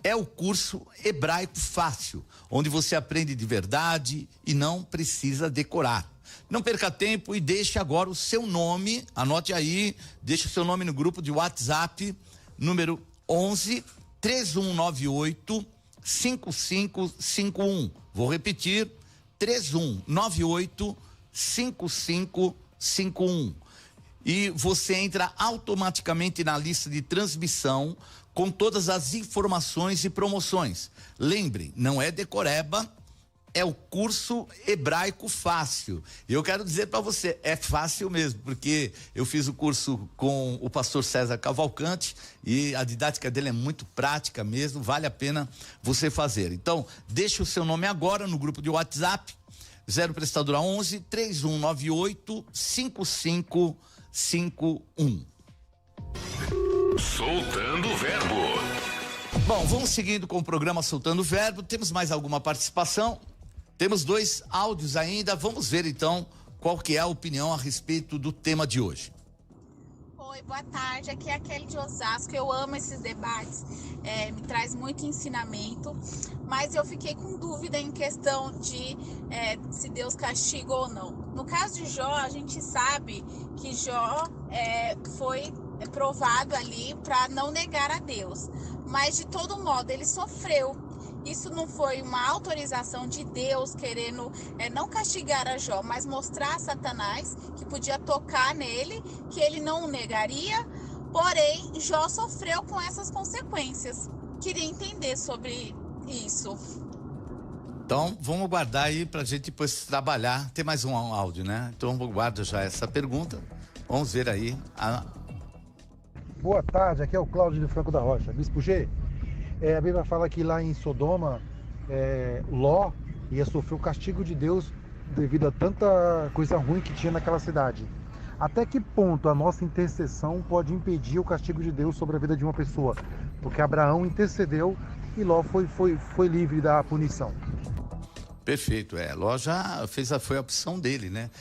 é o curso hebraico fácil, onde você aprende de verdade e não precisa decorar. Não perca tempo e deixe agora o seu nome, anote aí, deixe o seu nome no grupo de WhatsApp, número 11 3198 5551. Vou repetir, 3198 5551. E você entra automaticamente na lista de transmissão com todas as informações e promoções. Lembrem, não é decoreba, é o curso hebraico fácil. E eu quero dizer para você, é fácil mesmo, porque eu fiz o curso com o pastor César Cavalcante e a didática dele é muito prática mesmo, vale a pena você fazer. Então, deixe o seu nome agora no grupo de WhatsApp, 0 prestadora 11 3198 5551. Soltando o verbo. Bom, vamos seguindo com o programa Soltando o Verbo. Temos mais alguma participação? Temos 2 áudios ainda. Vamos ver então qual que é a opinião a respeito do tema de hoje. Oi, boa tarde. Aqui é a Kelly de Osasco. Eu amo esses debates, me traz muito ensinamento, mas eu fiquei com dúvida em questão de se Deus castiga ou não. No caso de Jó, a gente sabe que Jó foi provado ali para não negar a Deus, mas de todo modo ele sofreu. Isso não foi uma autorização de Deus querendo não castigar a Jó, mas mostrar a Satanás que podia tocar nele, que ele não o negaria, porém Jó sofreu com essas consequências. Queria entender sobre isso. Então, vamos guardar aí pra gente depois trabalhar. Tem mais um áudio, né? Então, eu guardo já essa pergunta. Vamos ver aí. Boa tarde, aqui é o Cláudio de Franco da Rocha. Bispo G, a Bíblia fala que lá em Sodoma, Ló ia sofrer o castigo de Deus devido a tanta coisa ruim que tinha naquela cidade. Até que ponto a nossa intercessão pode impedir o castigo de Deus sobre a vida de uma pessoa? Porque Abraão intercedeu e Ló foi livre da punição. Perfeito, Ló já foi a opção dele, né?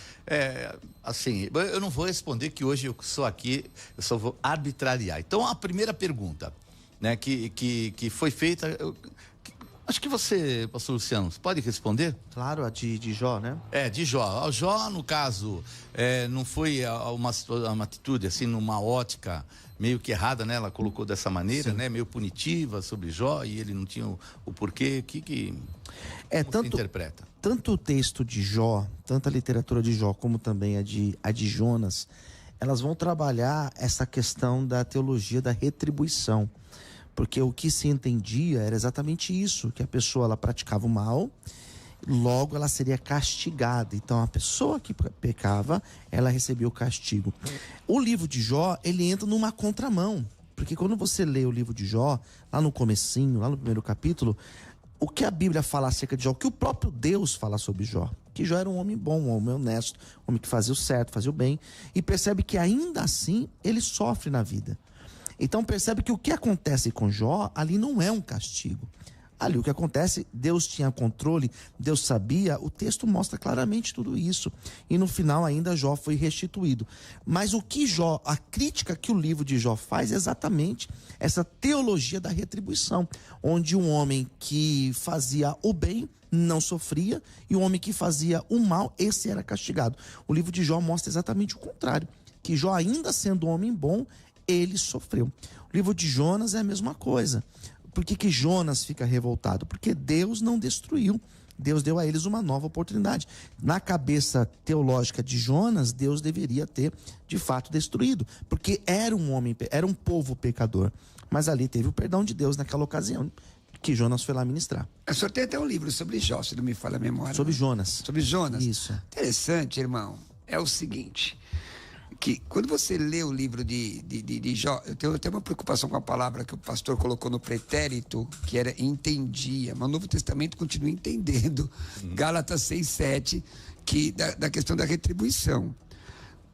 Assim, eu não vou responder que hoje eu sou aqui, eu só vou arbitrariar. Então, a primeira pergunta, né, que foi feita, acho que você, pastor Luciano, pode responder? Claro, a de Jó, né? De Jó. O Jó, no caso, não foi uma atitude, assim, numa ótica meio que errada, né? Ela colocou dessa maneira, né? Meio punitiva sobre Jó e ele não tinha o porquê. Como se interpreta? Tanto o texto de Jó, tanto a literatura de Jó, como também a de Jonas, elas vão trabalhar essa questão da teologia da retribuição. Porque o que se entendia era exatamente isso, que a pessoa ela praticava o mal, logo ela seria castigada. Então a pessoa que pecava, ela recebia o castigo. O livro de Jó, ele entra numa contramão, porque quando você lê o livro de Jó, lá no comecinho, lá no primeiro capítulo, o que a Bíblia fala acerca de Jó, o que o próprio Deus fala sobre Jó, que Jó era um homem bom, um homem honesto, um homem que fazia o certo, fazia o bem, e percebe que ainda assim ele sofre na vida. Então percebe que o que acontece com Jó, ali não é um castigo. Ali o que acontece, Deus tinha controle, Deus sabia, o texto mostra claramente tudo isso. E no final ainda Jó foi restituído. Mas o que Jó, a crítica que o livro de Jó faz é exatamente essa teologia da retribuição, onde um homem que fazia o bem não sofria e o homem que fazia o mal, esse era castigado. O livro de Jó mostra exatamente o contrário, que Jó, ainda sendo um homem bom, ele sofreu. O livro de Jonas é a mesma coisa. Por que Jonas fica revoltado? Porque Deus não destruiu. Deus deu a eles uma nova oportunidade. Na cabeça teológica de Jonas, Deus deveria ter, de fato, destruído. Porque era um povo pecador. Mas ali teve o perdão de Deus naquela ocasião, que Jonas foi lá ministrar. O senhor tem até um livro sobre Jó, se não me falha a memória. Sobre Jonas. Sobre Jonas. Isso. Interessante, irmão. É o seguinte... que quando você lê o livro de Jó, eu tenho até uma preocupação com a palavra que o pastor colocou no pretérito, que era entendia, mas o Novo Testamento continua entendendo. Gálatas 6:7, que da questão da retribuição.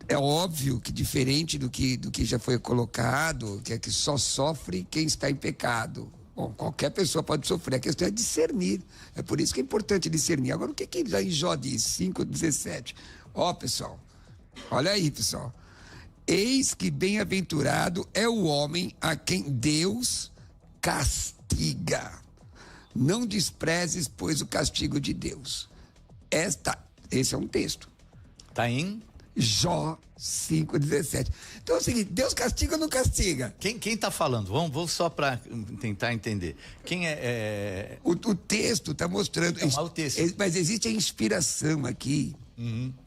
É óbvio que diferente do que já foi colocado, que é que só sofre quem está em pecado. Bom, qualquer pessoa pode sofrer, a questão é discernir. É por isso que é importante discernir. Agora, o que em Jó diz? 5:17. Pessoal, olha aí, pessoal. Eis que bem-aventurado é o homem a quem Deus castiga. Não desprezes, pois, o castigo de Deus. Esse é um texto. Está em Jó 5:17. Então é o seguinte, Deus castiga ou não castiga? Quem está falando? Vamos só para tentar entender. Quem é... O texto está mostrando... Não, o texto. Mas existe a inspiração aqui,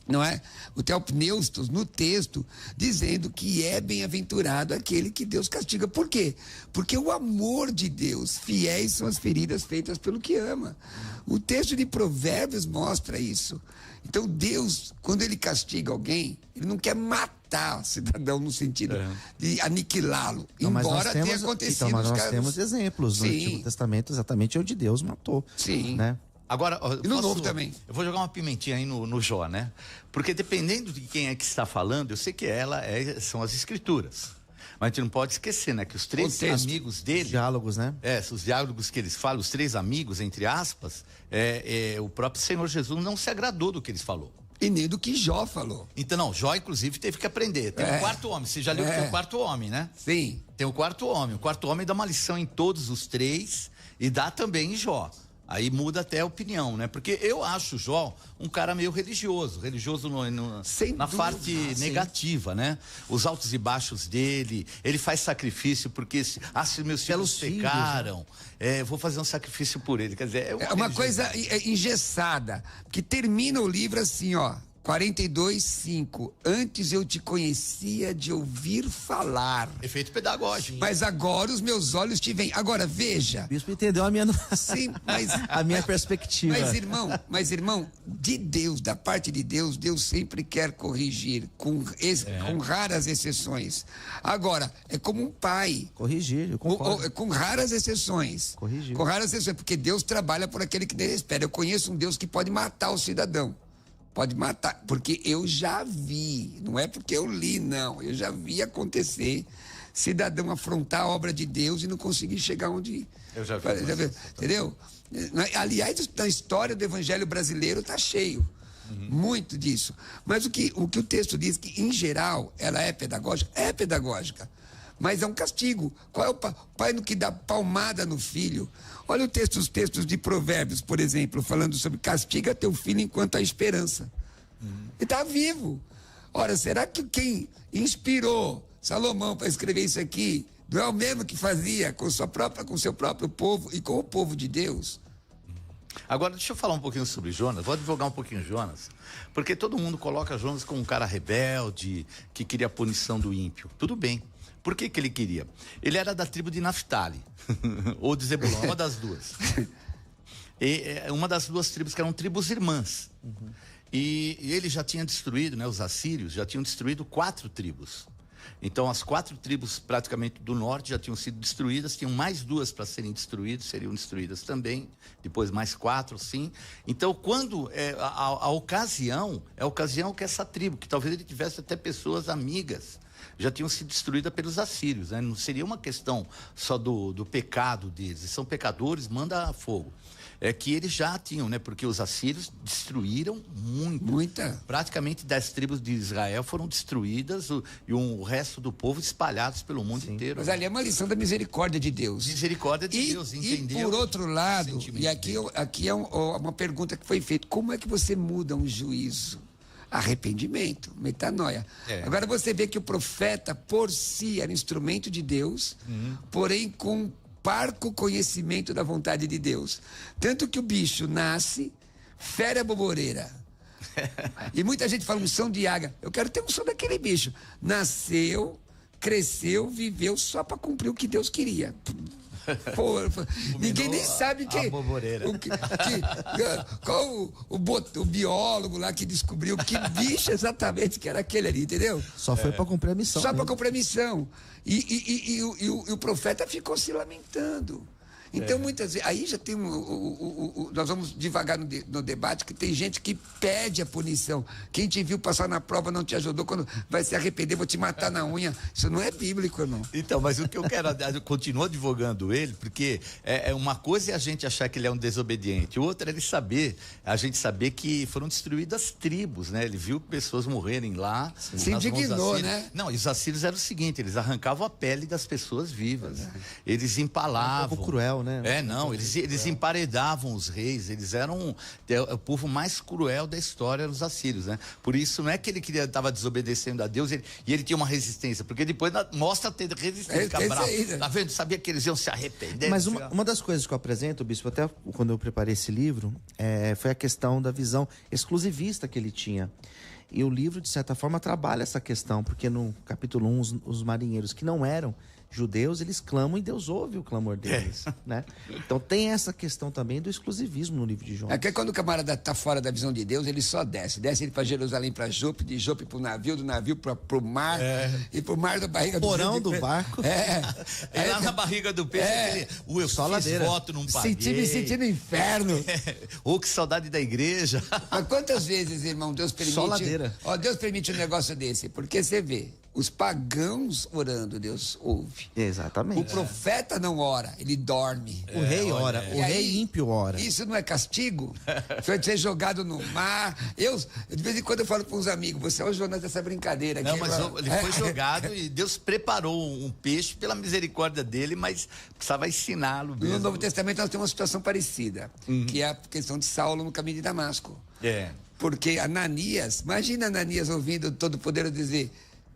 não é? O Theopneustos, no texto, dizendo que é bem-aventurado aquele que Deus castiga. Por quê? Porque o amor de Deus, fiéis são as feridas feitas pelo que ama. O texto de Provérbios mostra isso. Então Deus, quando ele castiga alguém, ele não quer matar o cidadão no sentido de aniquilá-lo, embora tenha acontecido. Mas nós temos exemplos no Antigo Testamento exatamente onde Deus matou. Sim. Né? Agora, e no Novo também. Eu vou jogar uma pimentinha aí no Jó, né? Porque dependendo de quem é que está falando, eu sei que são as escrituras. Mas a gente não pode esquecer, né? Que os três amigos dele... Os diálogos, né? Os diálogos que eles falam, os três amigos, entre aspas, o próprio Senhor Jesus não se agradou do que eles falou. E nem do que Jó falou. Então, não, Jó, inclusive, teve que aprender. Tem o quarto homem, você já leu que tem o quarto homem, né? Sim. Tem o quarto homem. O quarto homem dá uma lição em todos os três e dá também em Jó. Aí muda até a opinião, né? Porque eu acho o Jó um cara meio religioso na parte negativa, né? Os altos e baixos dele, ele faz sacrifício porque se meus filhos pecaram, vou fazer um sacrifício por ele. Quer dizer, é uma coisa engessada, que termina o livro assim, 42:5. Antes eu te conhecia de ouvir falar. Efeito pedagógico. Mas agora os meus olhos te veem. Agora, veja. O bispo entendeu a minha... Sim, mas... a minha perspectiva. Mas, irmão, de Deus, da parte de Deus, Deus sempre quer corrigir, com raras exceções. Agora, é como um pai. Corrigir, eu concordo. Com raras exceções. Corrigir. Com raras exceções, porque Deus trabalha por aquele que nele espera. Eu conheço um Deus que pode matar o cidadão. Pode matar, porque eu já vi, não é porque eu li, não. Eu já vi acontecer cidadão afrontar a obra de Deus e não conseguir chegar onde... Eu já vi. Entendeu? Aliás, na história do evangelho brasileiro está cheio. Muito disso. Mas o que o texto diz que, em geral, ela é pedagógica? É pedagógica. Mas é um castigo. Qual é o pai no que dá palmada no filho? Olha os textos de Provérbios, por exemplo, falando sobre castiga teu filho enquanto há esperança. Ele está vivo. Ora, será que quem inspirou Salomão para escrever isso aqui não é o mesmo que fazia com seu próprio povo e com o povo de Deus? Agora, deixa eu falar um pouquinho sobre Jonas. Vou advogar um pouquinho Jonas. Porque todo mundo coloca Jonas como um cara rebelde, que queria a punição do ímpio. Tudo bem. Por que ele queria? Ele era da tribo de Naftali, ou de Zebulon, uma das duas. Uma das duas tribos que eram tribos irmãs. E ele já tinha destruído, né, os assírios já tinham destruído 4 tribos. Então, as 4 tribos praticamente do norte já tinham sido destruídas, tinham mais 2 para serem destruídas, seriam destruídas também, depois mais 4, sim. Então, quando a ocasião que essa tribo, que talvez ele tivesse até pessoas amigas, já tinham sido destruídas pelos assírios, né? Não seria uma questão só do pecado deles, eles são pecadores, manda fogo. É que eles já tinham, né? Porque os assírios destruíram muita. Praticamente 10 tribos de Israel foram destruídas e o resto do povo espalhados pelo mundo inteiro. Mas ali é uma lição da misericórdia de Deus. Misericórdia de Deus, entendeu? E por outro lado, e aqui é uma pergunta que foi feita, como é que você muda um juízo? Arrependimento, metanoia. Agora você vê que o profeta por si era instrumento de Deus, porém com parco conhecimento da vontade de Deus. Tanto que o bicho nasce, fere a boboreira. E muita gente fala unção de águia. Eu quero ter unção daquele bicho. Nasceu, cresceu, viveu só para cumprir o que Deus queria. Pô, ninguém nem sabe quem. Qual o biólogo lá que descobriu que bicho exatamente que era aquele ali, entendeu? Só foi para cumprir a missão. Só para cumprir a missão. E o profeta ficou se lamentando. Então, muitas vezes, aí já tem nós vamos devagar no debate, que tem gente que pede a punição. Quem te viu passar na prova não te ajudou, quando vai se arrepender, vou te matar na unha. Isso não é bíblico, não. Então, mas o que eu quero, eu continuo advogando ele, porque uma coisa é a gente achar que ele é um desobediente, outra é a gente saber que foram destruídas tribos, né? Ele viu pessoas morrerem lá. Se indignou, né? Não, e os assírios eram o seguinte, eles arrancavam a pele das pessoas vivas. Eles empalavam. É um pouco cruel, né? Eles emparedavam os reis, eles eram o povo mais cruel da história, os assírios, né? Por isso, não é que ele estava desobedecendo a Deus e ele tinha uma resistência, porque depois mostra ter resistência, fica bravo. Tá vendo? Sabia que eles iam se arrepender. Mas uma das coisas que eu apresento, bispo, até quando eu preparei esse livro, foi a questão da visão exclusivista que ele tinha. E o livro, de certa forma, trabalha essa questão, porque no capítulo 1, os marinheiros que não eram judeus, eles clamam e Deus ouve o clamor deles, né? Então tem essa questão também do exclusivismo no livro de João. É que quando o camarada está fora da visão de Deus, ele só desce ele para Jerusalém, para Jope, de Jope para o navio, do navio para o mar, e para o mar da barriga do porão do barco. Lá na barriga do peixe, eu só fiz voto, não paguei. Me senti no inferno. Ou que saudade da igreja. Mas quantas vezes, irmão, Deus permite... Só ladeira. Deus permite um negócio desse, porque você vê, os pagãos orando, Deus ouve. Exatamente. O profeta não ora, ele dorme. O rei ora, o rei ímpio ora. Isso não é castigo? Foi ser jogado no mar. De vez em quando eu falo para uns amigos, você é o Jonas dessa brincadeira. Não, mas ele foi jogado e Deus preparou um peixe pela misericórdia dele, mas precisava ensiná-lo mesmo. No Novo Testamento nós temos uma situação parecida, que é a questão de Saulo no caminho de Damasco. Porque Ananias, imagina Ananias ouvindo o Todo-Poderoso dizer: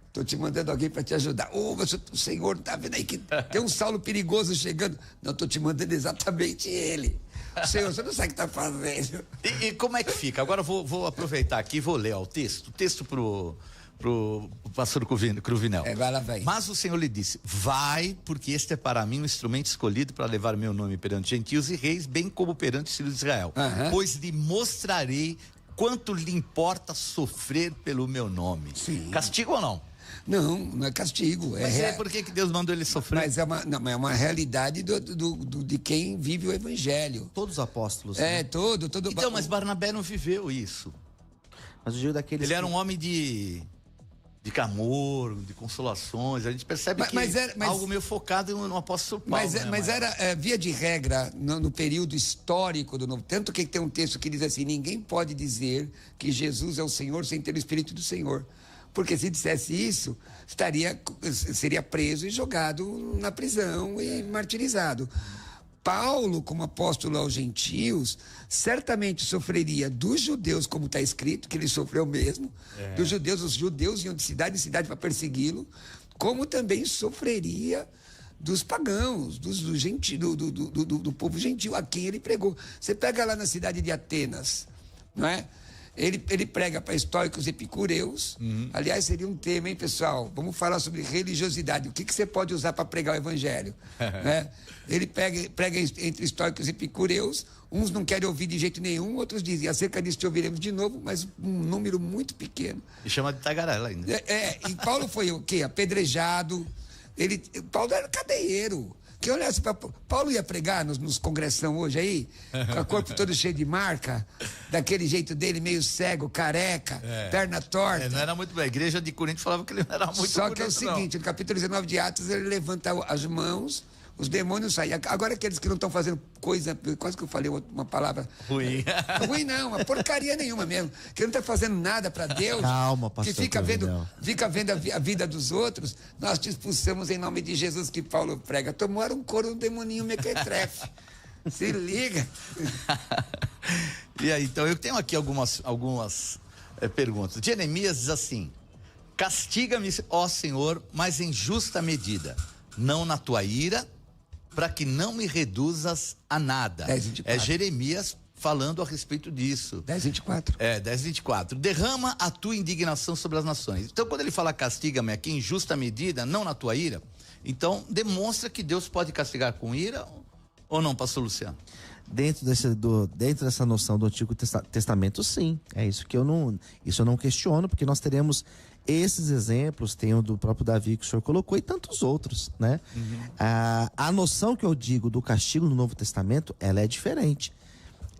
estou te mandando alguém para te ajudar. Mas o Senhor está vendo aí que tem um Saulo perigoso chegando. Não, estou te mandando exatamente ele. Senhor, você não sabe o que está fazendo. E como é que fica? Agora vou aproveitar aqui e vou ler o texto pro pastor Cruvinel. Vai lá, vai. Mas o Senhor lhe disse: vai, porque este é para mim um instrumento escolhido para levar meu nome perante gentios e reis, bem como perante os filhos de Israel. Pois lhe mostrarei quanto lhe importa sofrer pelo meu nome. Sim. Castigo ou não? Não é castigo. Mas por que Deus mandou ele sofrer? Mas é uma realidade de quem vive o evangelho. Todos os apóstolos. Todo. Então, mas Barnabé não viveu isso. Mas o dia daqueles... Ele era um homem de clamor, de consolações. A gente percebe algo meio focado no apóstolo Paulo. Mas era via de regra no período histórico do Novo. Tanto que tem um texto que diz assim: ninguém pode dizer que Jesus é o Senhor sem ter o Espírito do Senhor. Porque se dissesse isso, seria preso e jogado na prisão e martirizado. Paulo, como apóstolo aos gentios, certamente sofreria dos judeus, como está escrito, que ele sofreu mesmo, dos judeus, os judeus iam de cidade em cidade para persegui-lo, como também sofreria dos pagãos, do povo gentil, a quem ele pregou. Você pega lá na cidade de Atenas, não é? Ele prega para estoicos e epicureus. Aliás, seria um tema, hein, pessoal? Vamos falar sobre religiosidade. O que você pode usar para pregar o evangelho? Né? Ele prega entre estoicos e epicureus. Uns não querem ouvir de jeito nenhum, outros dizem: acerca disso te ouviremos de novo, mas um número muito pequeno. E chama de tagarela ainda. E Paulo foi o quê? Apedrejado. Paulo era cadeieiro. Que olhasse para Paulo ia pregar nos congressão hoje aí, com o corpo todo cheio de marca, daquele jeito dele, meio cego, careca, perna torta. Não era muito bem. A igreja de Corinto falava que ele não era muito bonito. Só que é o seguinte, no capítulo 19 de Atos, ele levanta as mãos, os demônios saem. Agora aqueles que não estão fazendo coisa, quase que eu falei uma palavra ruim. Ruim não, uma porcaria nenhuma mesmo. Que não está fazendo nada para Deus. Calma, pastor. Que fica vendo a vida dos outros. Nós te expulsamos em nome de Jesus, que Paulo prega. Tomaram um couro do demoninho mequetrefe. Se liga. E aí, então, eu tenho aqui algumas perguntas. Jeremias diz assim: castiga-me, ó Senhor, mas em justa medida, não na tua ira, para que não me reduzas a nada. É Jeremias falando a respeito disso. 10:24. 10:24. Derrama a tua indignação sobre as nações. Então, quando ele fala castiga-me aqui em justa medida, não na tua ira, então demonstra que Deus pode castigar com ira ou não, pastor Luciano? Dentro dessa noção do Antigo Testamento, sim. É isso que eu não questiono, porque nós teremos esses exemplos, tem o do próprio Davi que o senhor colocou e tantos outros, né? A noção que eu digo do castigo no Novo Testamento, ela é diferente.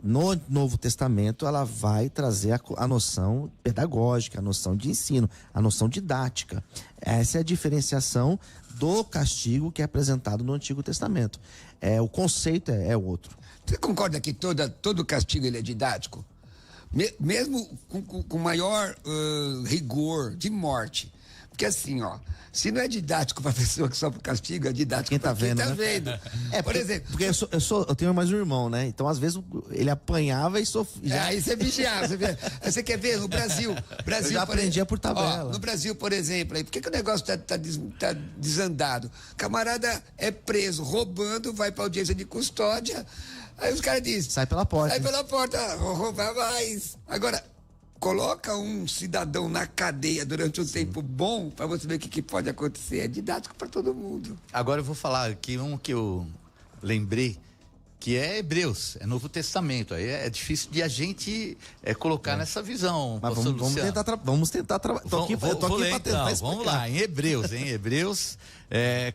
No Novo Testamento, ela vai trazer a noção pedagógica, a noção de ensino, a noção didática. Essa é a diferenciação do castigo que é apresentado no Antigo Testamento. O conceito é outro. Você concorda que todo castigo ele é didático? Mesmo com maior rigor de morte. Porque assim, se não é didático para a pessoa que sofre castigo, é didático para quem tá vendo. Por exemplo. Porque eu tenho mais um irmão, né? Então, às vezes, ele apanhava e sofria. Aí você vigiava. Você quer ver? No Brasil. Eu já aprendia por tabela. No Brasil, por exemplo, aí, por que o negócio tá desandado? Camarada é preso, roubando, vai para audiência de custódia. Aí os caras dizem... Sai pela porta. Sai pela porta, roubar mais. Agora, coloca um cidadão na cadeia durante um tempo bom para você ver o que pode acontecer. É didático para todo mundo. Agora eu vou falar aqui um que eu lembrei, que é Hebreus, é Novo Testamento. Aí é difícil de a gente colocar nessa visão. Mas vamos tentar trabalhar. Tô aqui para tentar explicar. Vamos lá, em Hebreus,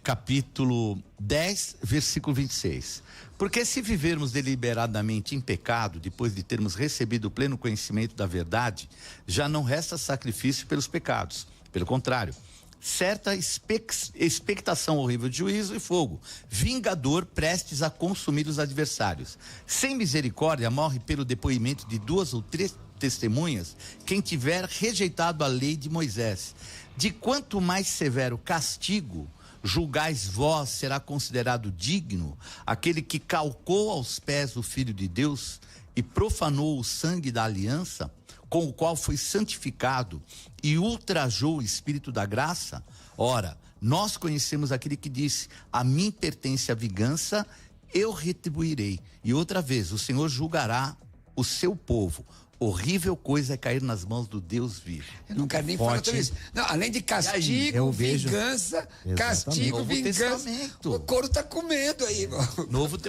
capítulo 10, versículo 26. Porque se vivermos deliberadamente em pecado, depois de termos recebido o pleno conhecimento da verdade, já não resta sacrifício pelos pecados. Pelo contrário, certa expectação horrível de juízo e fogo, vingador prestes a consumir os adversários. Sem misericórdia morre pelo depoimento de 2 ou 3 testemunhas quem tiver rejeitado a lei de Moisés. De quanto mais severo castigo julgais vós, será considerado digno aquele que calcou aos pés o Filho de Deus e profanou o sangue da aliança, com o qual foi santificado e ultrajou o Espírito da graça? Ora, nós conhecemos aquele que disse: a mim pertence a vingança, eu retribuirei. E outra vez, o Senhor julgará o seu povo. Horrível coisa é cair nas mãos do Deus vivo. Eu não quero nem falar sobre isso. Não, além de castigo, vingança, castigo, vingança. O couro tá comendo aí, irmão.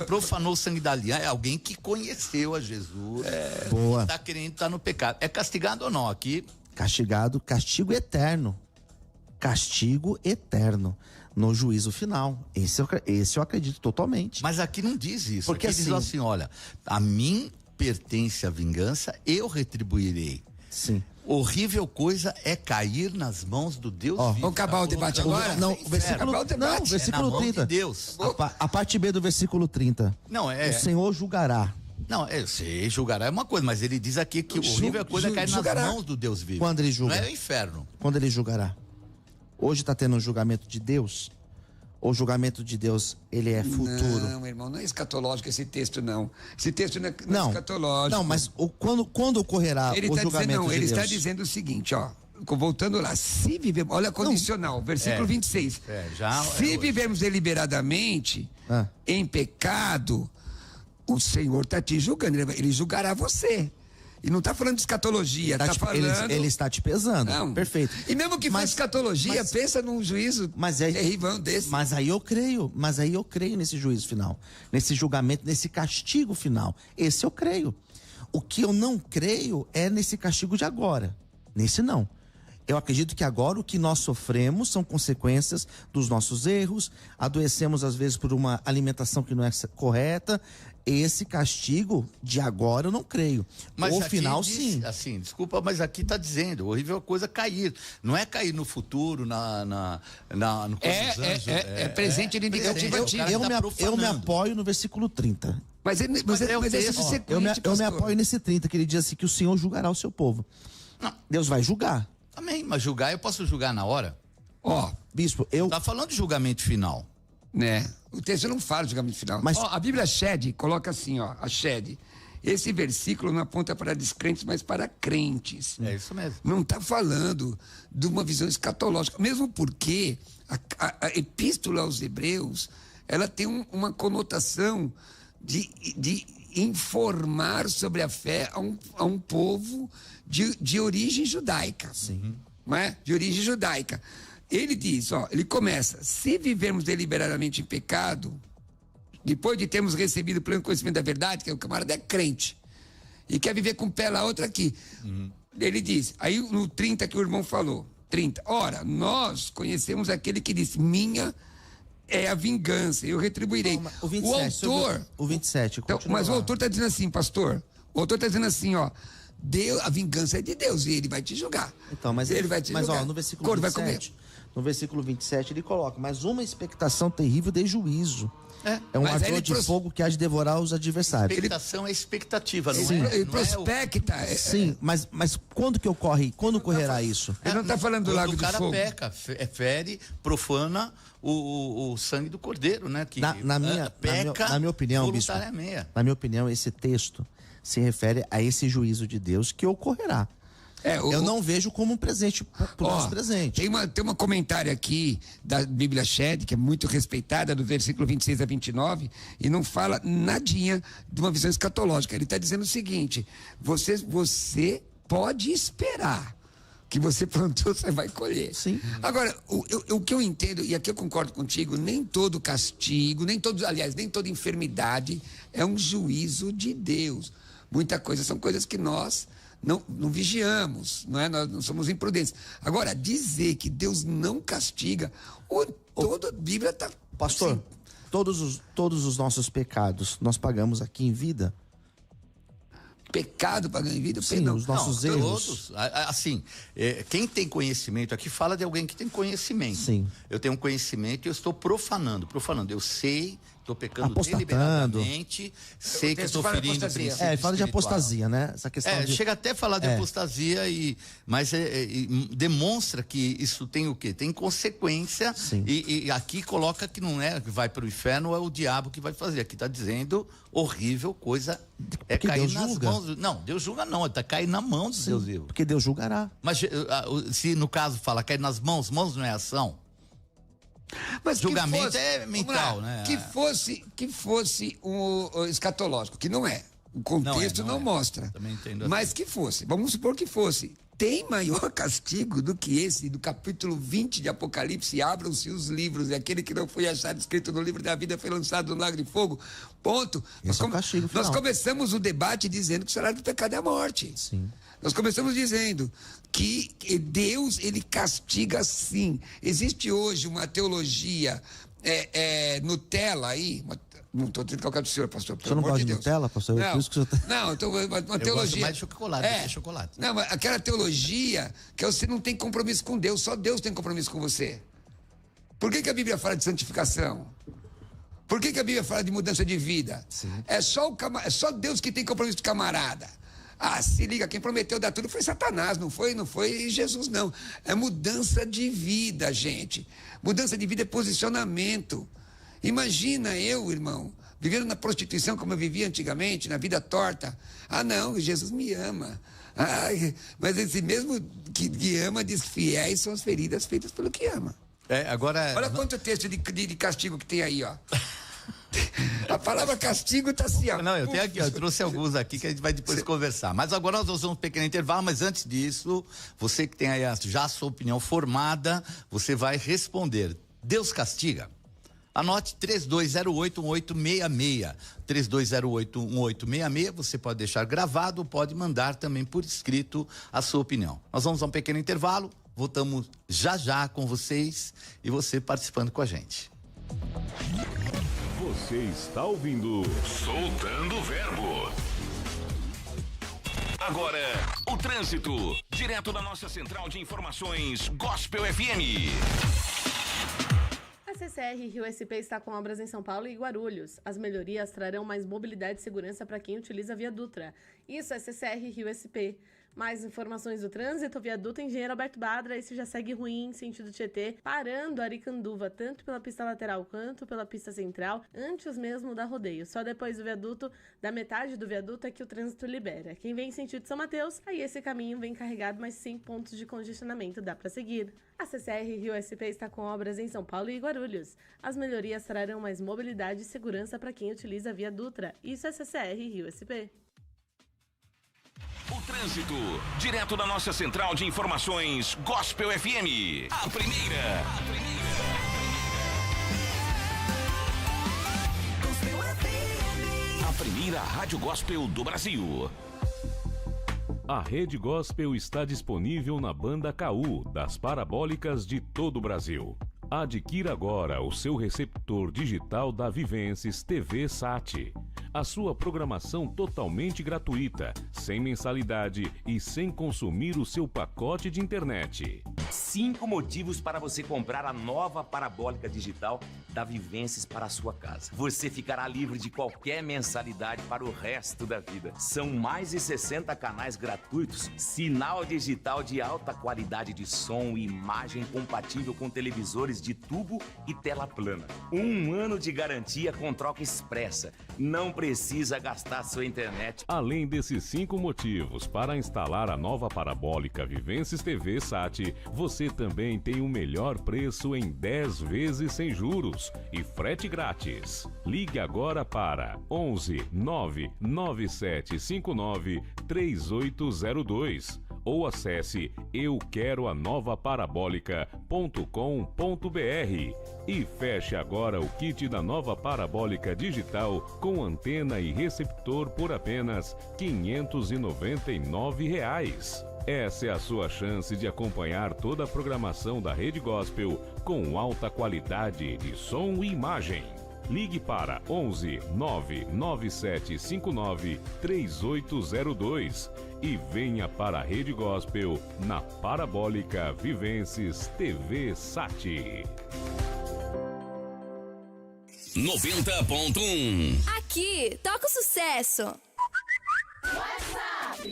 Profanou o sangue da aliança, é alguém que conheceu a Jesus. Boa. Está querendo estar no pecado. É castigado ou não aqui? Castigado, castigo eterno. Castigo eterno. No juízo final. Esse eu acredito totalmente. Mas aqui não diz isso. Porque aqui diz assim, olha, a mim pertence a vingança, eu retribuirei. Sim. Horrível coisa é cair nas mãos do Deus vivo. Vamos acabar o debate agora? Não, versículo 30. Deus. A parte B do versículo 30. Não, O Senhor julgará. Não, eu sei, julgará é uma coisa, mas ele diz aqui que horrível coisa é cair nas mãos do Deus vivo. Quando ele julga. Não é o inferno. Quando ele julgará. Hoje está tendo um julgamento de Deus. O julgamento de Deus, ele é futuro. Não, meu irmão, não é escatológico esse texto, não. Esse texto não é escatológico. Não, mas quando ocorrerá o julgamento de Deus? Ele está dizendo o seguinte, voltando lá, se vivermos, olha a condicional, versículo 26. Se vivermos deliberadamente em pecado, o Senhor está te julgando, ele julgará você. E não está falando de escatologia, está falando... Ele está te pesando, não. Perfeito. E mesmo que fosse escatologia, pensa num juízo terrível desse. Mas aí eu creio nesse juízo final, nesse julgamento, nesse castigo final. Esse eu creio. O que eu não creio é nesse castigo de agora. Nesse não. Eu acredito que agora o que nós sofremos são consequências dos nossos erros, adoecemos às vezes por uma alimentação que não é correta. Esse castigo de agora eu não creio. Mas o final diz, sim. Assim, desculpa, mas aqui está dizendo, horrível coisa cair. Não é cair no futuro, no coisa dos anjos. É presente de indicativo antigo. Eu me apoio no versículo 30. Mas é subsequente, eu me apoio nesse 30, que ele diz assim, que o Senhor julgará o seu povo. Não. Deus vai julgar. Amém, mas julgar, eu posso julgar na hora? Bispo, Tá falando de julgamento final. Né? O texto não fala de julgamento final. Mas... a Bíblia Shed coloca assim, a Shed. Esse versículo não aponta para descrentes, mas para crentes. É isso mesmo. Não está falando de uma visão escatológica. Mesmo porque a epístola aos Hebreus, ela tem uma conotação de informar sobre a fé a um povo de origem judaica. Sim. Não é? De origem judaica. Ele diz, ele começa: se vivermos deliberadamente em pecado, depois de termos recebido o pleno conhecimento da verdade, que o camarada é crente, e quer viver com o pé lá, outra aqui. Ele diz, aí no 30 que o irmão falou, 30, ora, nós conhecemos aquele que disse, minha é a vingança, eu retribuirei. O 27, o autor... O 27, então, mas o autor está dizendo assim, pastor, o autor está dizendo assim, Deus, a vingança é de Deus e ele vai te julgar. Então, mas ele vai te julgar. No versículo 27, no versículo 27 ele coloca, mas uma expectação terrível de juízo. É um ardor de fogo que há de devorar os adversários. Expectação é expectativa, não é? Ele prospecta. Sim, mas quando que ocorre? Quando ocorrerá isso? Ele não está falando do lago de fogo. O cara peca, fere, profana o sangue do cordeiro, né? Que na minha opinião, bispo, na minha opinião, esse texto se refere a esse juízo de Deus que ocorrerá. Eu não vejo como um presente para o nosso presente. Tem uma comentário aqui da Bíblia Shed, que é muito respeitada, do versículo 26 a 29, e não fala nadinha de uma visão escatológica. Ele está dizendo o seguinte: você pode esperar que você plantou, você vai colher. Sim. Agora, o que eu entendo, e aqui eu concordo contigo, nem todo castigo, nem toda enfermidade é um juízo de Deus. Muita coisa são coisas que nós não vigiamos, não é? Nós não somos imprudentes. Agora, dizer que Deus não castiga, toda a Bíblia está... Pastor, assim, todos os nossos pecados nós pagamos aqui em vida? Pecado pagando em vida? Sim, não, os nossos erros. Todos. Assim, quem tem conhecimento aqui fala de alguém que tem conhecimento. Sim. Eu tenho um conhecimento e eu estou profanando. Eu sei, estou pecando deliberadamente, sei que estou ferindo princípios ele fala de apostasia, né? Essa questão chega até a falar de apostasia, mas demonstra que isso tem o quê? Tem consequência. E aqui coloca que não é que vai para o inferno, é o diabo que vai fazer. Aqui está dizendo horrível coisa é porque cair Deus nas julga. mãos. Não, Deus julga não, está caindo na mão de Deus vivo. Porque Deus julgará. Mas se no caso fala cair nas mãos não é ação. Mas julgamento é mental, né? Que fosse o escatológico, que não é. O contexto não mostra. Também entendo. Mas que fosse, vamos supor que fosse. Tem maior castigo do que esse, do capítulo 20 de Apocalipse, abram-se os livros, e aquele que não foi achado escrito no livro da vida foi lançado no lago de fogo. Ponto. Nós começamos o debate dizendo que o salário do pecado é a morte. Sim. Nós começamos dizendo que Deus, ele castiga sim. Existe hoje uma teologia Nutella aí, não estou dizendo qualquer do senhor, pastor. Você não gosta de Nutella, pastor? Não, então uma teologia. Gosto mais de chocolate, chocolate. Não, mas aquela teologia que você não tem compromisso com Deus, só Deus tem compromisso com você. Por que a Bíblia fala de santificação? Por que a Bíblia fala de mudança de vida? Sim. É só Deus que tem compromisso de camarada. Se liga, quem prometeu dar tudo foi Satanás, não foi Jesus, não. É mudança de vida, gente. Mudança de vida é posicionamento. Imagina eu, irmão, vivendo na prostituição como eu vivia antigamente, na vida torta. Não, Jesus me ama. Mas esse mesmo que ama diz que fiéis são as feridas feitas pelo que ama. Olha quanto texto de castigo que tem aí, ó. A palavra castigo está assim, ó. Não, eu tenho aqui, eu trouxe alguns aqui que a gente vai depois conversar. Mas agora nós vamos um pequeno intervalo, mas antes disso, você que tem aí já a sua opinião formada, você vai responder. Deus castiga? Anote 3208-1866. 3208-1866, você pode deixar gravado, pode mandar também por escrito a sua opinião. Nós vamos a um pequeno intervalo, voltamos já com vocês e você participando com a gente. Você está ouvindo Soltando o Verbo. Agora, o trânsito, direto da nossa central de informações Gospel FM. A CCR Rio SP está com obras em São Paulo e Guarulhos. As melhorias trarão mais mobilidade e segurança para quem utiliza a Via Dutra. Isso é CCR Rio SP. Mais informações do trânsito, viaduto Engenheiro Alberto Badra, esse já segue ruim, sentido Tietê, parando Aricanduva, tanto pela pista lateral quanto pela pista central, antes mesmo da rodeio. Só depois do viaduto, da metade do viaduto, é que o trânsito libera. Quem vem em sentido São Mateus, aí esse caminho vem carregado, mas sem pontos de congestionamento, dá para seguir. A CCR Rio SP está com obras em São Paulo e Guarulhos. As melhorias trarão mais mobilidade e segurança para quem utiliza a Via Dutra. Isso é CCR Rio SP. O trânsito, direto da nossa central de informações Gospel FM. A primeira. A primeira rádio gospel do Brasil. A Rede Gospel está disponível na banda KU das parabólicas de todo o Brasil. Adquira agora o seu receptor digital da Vivências TV Sat. A sua programação totalmente gratuita, sem mensalidade e sem consumir o seu pacote de internet. 5 motivos para você comprar a nova parabólica digital da Vivências para a sua casa. Você ficará livre de qualquer mensalidade para o resto da vida. São mais de 60 canais gratuitos, sinal digital de alta qualidade de som e imagem compatível com televisores de tubo e tela plana. 1 ano de garantia com troca expressa. Não precisa gastar sua internet. Além desses 5 motivos para instalar a nova parabólica Vivências TV Sat, você também tem o melhor preço em 10 vezes sem juros e frete grátis. Ligue agora para 11 99759 3802 ou acesse euqueroanovaparabólica.com.br e feche agora o kit da nova parabólica digital com antena e receptor por apenas R$ 599. Essa é a sua chance de acompanhar toda a programação da Rede Gospel com alta qualidade de som e imagem. Ligue para 11 99759 3802 e venha para a Rede Gospel na Parabólica Vivências TV Sat. 90.1. Aqui, toca o sucesso.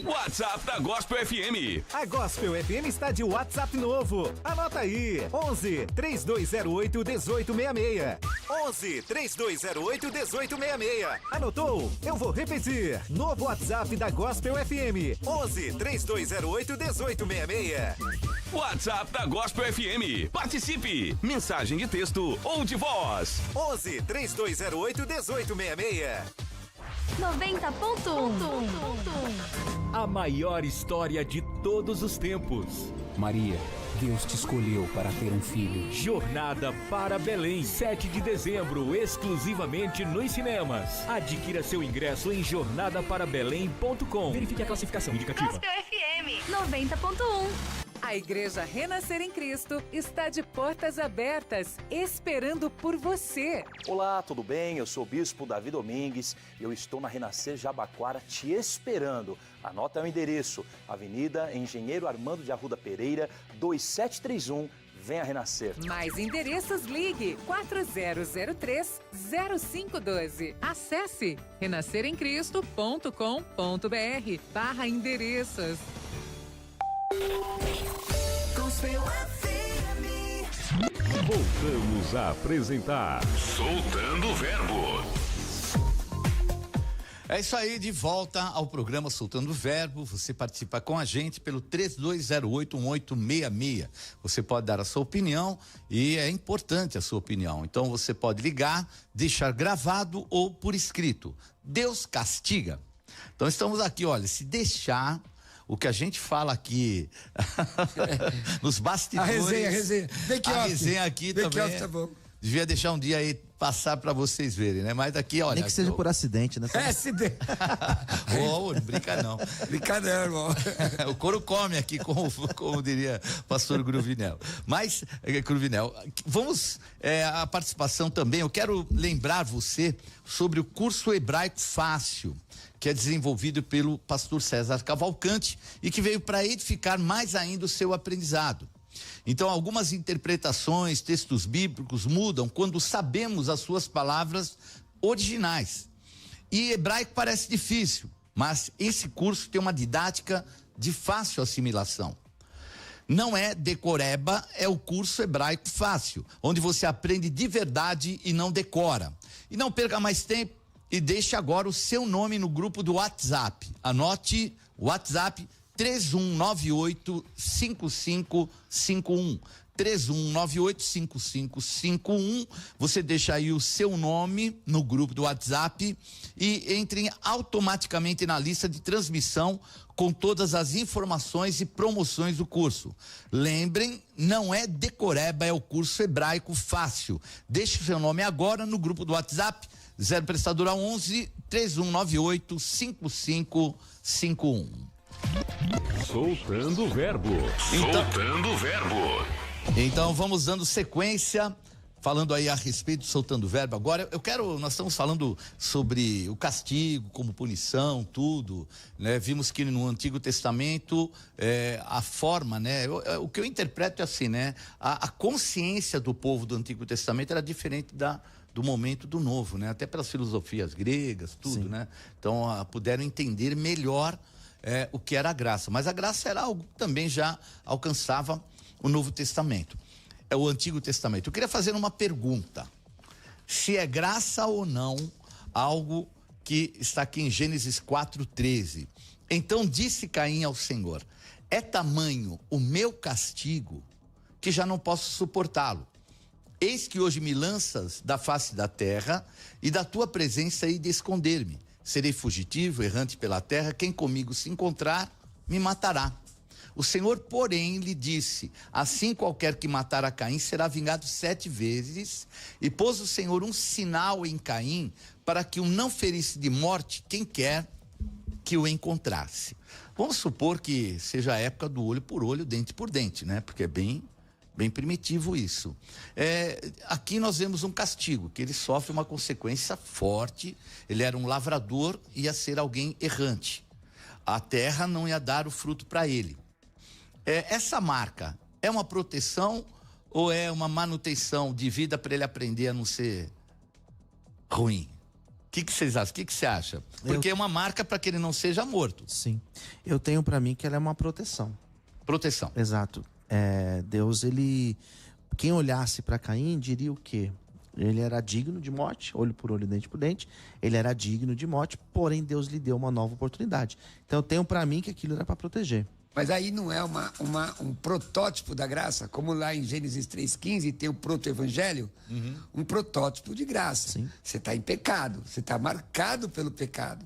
WhatsApp da Gospel FM. A Gospel FM está de WhatsApp novo. Anota aí: 11 3208 1866. 11 3208 1866. Anotou? Eu vou repetir. Novo WhatsApp da Gospel FM: 11 3208 1866. WhatsApp da Gospel FM. Participe. Mensagem de texto ou de voz. 11 3208 1866. 90.1. A maior história de todos os tempos. Maria, Deus te escolheu para ter um filho. Jornada para Belém, 7 de dezembro, exclusivamente nos cinemas. Adquira seu ingresso em jornadaparabelém.com. Verifique a classificação indicativa. Gospel FM 90.1. A Igreja Renascer em Cristo está de portas abertas, esperando por você. Olá, tudo bem? Eu sou o Bispo Davi Domingues e eu estou na Renascer Jabaquara te esperando. Anota o endereço: Avenida Engenheiro Armando de Arruda Pereira, 2731. Venha renascer. Mais endereços, ligue 4003-0512. Acesse renasceremcristo.com.br/endereços. Voltamos a apresentar Soltando o Verbo. É isso aí, de volta ao programa Soltando o Verbo. Você participa com a gente pelo 3208-1866. Você pode dar a sua opinião e é importante a sua opinião. Então você pode ligar, deixar gravado ou por escrito. Deus castiga. Então estamos aqui, olha, se deixar o que a gente fala aqui nos bastidores. A resenha. A resenha aqui também. Tá bom. Devia deixar um dia aí passar pra vocês verem, né? Mas daqui, olha. Nem que seja por acidente, né? É acidente. Não brinca não. Brinca não, irmão. O couro come aqui, como diria o pastor Cruvinel. Mas, Cruvinel, vamos a participação também. Eu quero lembrar você sobre o curso Hebraico Fácil, que é desenvolvido pelo pastor César Cavalcante e que veio para edificar mais ainda o seu aprendizado. Então, algumas interpretações, textos bíblicos mudam quando sabemos as suas palavras originais. E hebraico parece difícil, mas esse curso tem uma didática de fácil assimilação. Não é decoreba, é o curso hebraico fácil, onde você aprende de verdade e não decora. E não perca mais tempo e deixe agora o seu nome no grupo do WhatsApp. Anote o WhatsApp 3198-5551. 3198-5551. Você deixa aí o seu nome no grupo do WhatsApp e entre automaticamente na lista de transmissão com todas as informações e promoções do curso. Lembrem, não é decoreba, é o curso hebraico fácil. Deixe o seu nome agora no grupo do WhatsApp 0 prestadora 11 3198 5551. Soltando o verbo. Soltando o verbo. Então vamos dando sequência, falando aí a respeito do soltando o verbo. Agora nós estamos falando sobre o castigo como punição, tudo, né? Vimos que no Antigo Testamento a forma, né? O que eu interpreto é assim, né? A consciência do povo do Antigo Testamento era diferente do momento do Novo, né? Até pelas filosofias gregas, tudo, né? Então puderam entender melhor o que era a graça. Mas a graça era algo que também já alcançava o Novo Testamento, o Antigo Testamento. Eu queria fazer uma pergunta: se é graça ou não algo que está aqui em Gênesis 4:13. Então disse Caim ao Senhor: é tamanho o meu castigo que já não posso suportá-lo. Eis que hoje me lanças da face da terra, e da tua presença hei de esconder-me. Serei fugitivo, errante pela terra, quem comigo se encontrar, me matará. O Senhor, porém, lhe disse: assim qualquer que matar a Caim será vingado 7 vezes. E pôs o Senhor um sinal em Caim, para que o não ferisse de morte quem quer que o encontrasse. Vamos supor que seja a época do olho por olho, dente por dente, né? Porque é bem primitivo isso. Aqui nós vemos um castigo, que ele sofre uma consequência forte. Ele era um lavrador, ia ser alguém errante. A terra não ia dar o fruto para ele. Essa marca é uma proteção ou é uma manutenção de vida para ele aprender a não ser ruim? O que vocês acham? O que você acha? Porque é uma marca para que ele não seja morto. Sim. Eu tenho para mim que ela é uma proteção. Proteção. Exato. Deus, quem olhasse para Caim diria o quê? Ele era digno de morte, olho por olho, dente por dente. Ele era digno de morte, porém Deus lhe deu uma nova oportunidade. Então eu tenho para mim que aquilo era para proteger. Mas aí não é um protótipo da graça, como lá em Gênesis 3,15 tem o proto-evangelho, um protótipo de graça. Você está em pecado, você está marcado pelo pecado,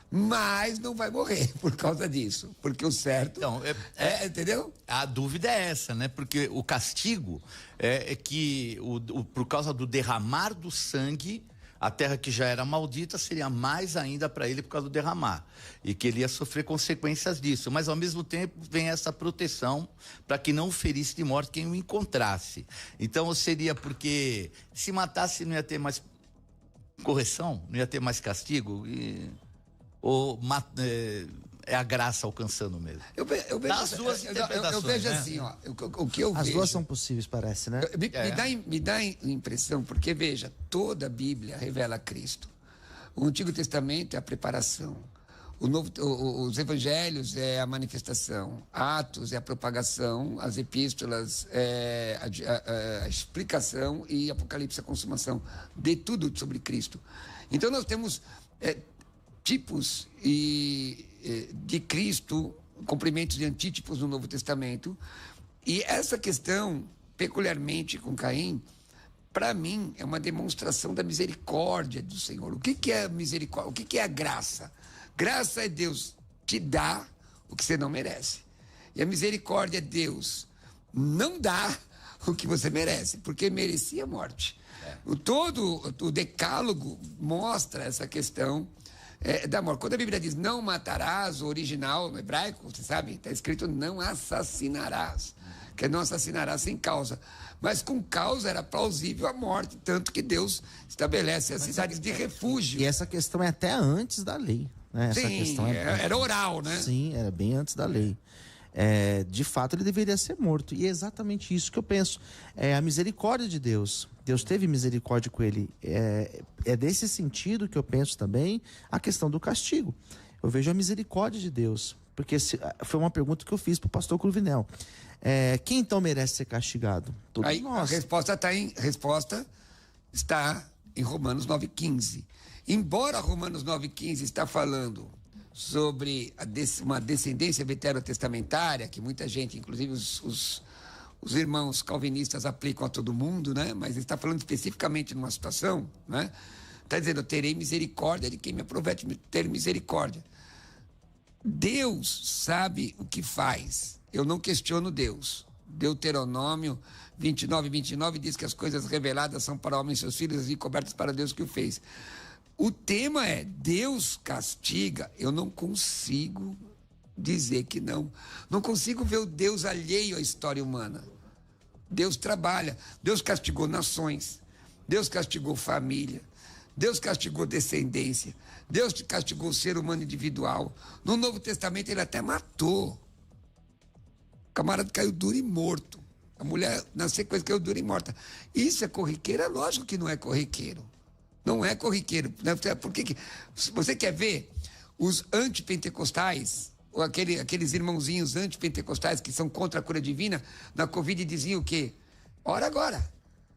mas não vai morrer por causa disso, porque o certo entendeu? A dúvida é essa, né? Porque o castigo é que por causa do derramar do sangue, a terra que já era maldita seria mais ainda para ele por causa do derramar. E que ele ia sofrer consequências disso. Mas ao mesmo tempo vem essa proteção para que não ferisse de morte quem o encontrasse. Então seria porque se matasse não ia ter mais correção, não ia ter mais castigo. Ou é a graça alcançando mesmo? Eu vejo, das duas interpretações, eu vejo né? assim, ó, o que eu As vejo... duas são possíveis, parece, né? Me dá a impressão, porque veja, toda a Bíblia revela Cristo. O Antigo Testamento é a preparação. Os evangelhos é a manifestação. Atos é a propagação. As epístolas é a explicação. E Apocalipse a consumação de tudo sobre Cristo. Então nós temos tipos de Cristo, cumprimentos e antítipos no Novo Testamento. E essa questão, peculiarmente com Caim, para mim, é uma demonstração da misericórdia do Senhor. O que é misericórdia? O que é a graça? Graça é Deus te dar o que você não merece. E a misericórdia é Deus não dar o que você merece, porque merecia morte. Todo o decálogo mostra essa questão da morte. Quando a Bíblia diz não matarás, o original no hebraico, você sabe, está escrito não assassinarás, que não assassinarás sem causa. Mas com causa era plausível a morte, tanto que Deus estabelece as cidades de refúgio. E essa questão é até antes da lei, né? Essa questão era oral, né? Sim, era bem antes da lei. De fato, ele deveria ser morto. E é exatamente isso que eu penso. É a misericórdia de Deus. Deus teve misericórdia com ele. É desse sentido que eu penso também a questão do castigo. Eu vejo a misericórdia de Deus. Porque foi uma pergunta que eu fiz para o pastor Cruvinel. Quem então merece ser castigado? Todos Aí, nós. A resposta está em Romanos 9,15. Embora Romanos 9,15 está falando sobre uma descendência veterotestamentária, que muita gente, inclusive os irmãos calvinistas, aplicam a todo mundo, né? Mas ele está falando especificamente numa situação, né? Está dizendo, eu terei misericórdia de quem me aprove ter misericórdia. Deus sabe o que faz. Eu não questiono Deus. Deuteronômio 29 diz que as coisas reveladas são para homens e seus filhos e cobertas para Deus que o fez. O tema é, Deus castiga. Eu não consigo dizer que não. Não consigo ver o Deus alheio à história humana. Deus trabalha. Deus castigou nações. Deus castigou família. Deus castigou descendência. Deus castigou o ser humano individual. No Novo Testamento ele até matou. O camarada caiu duro e morto. A mulher, na sequência, caiu dura e morta. Isso é corriqueiro? É lógico que não é corriqueiro. Não é corriqueiro. Por que você quer ver os antipentecostais, ou aqueles irmãozinhos antipentecostais que são contra a cura divina, na Covid diziam o quê? Ora agora.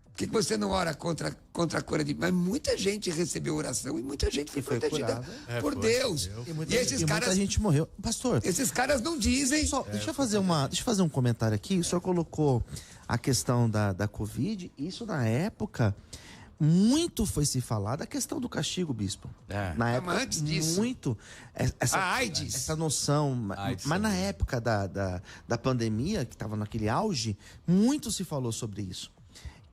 Por que você não ora contra a cura divina? Mas muita gente recebeu oração e muita gente foi protegida por Deus. Muita gente morreu. Pastor, esses caras não dizem. Deixa eu fazer um comentário aqui. O senhor colocou a questão da Covid. Isso na época, muito foi se falar da questão do castigo, bispo. Na época, antes disso. Muito. A AIDS. Essa noção. Mas na época da pandemia, que estava naquele auge, muito se falou sobre isso.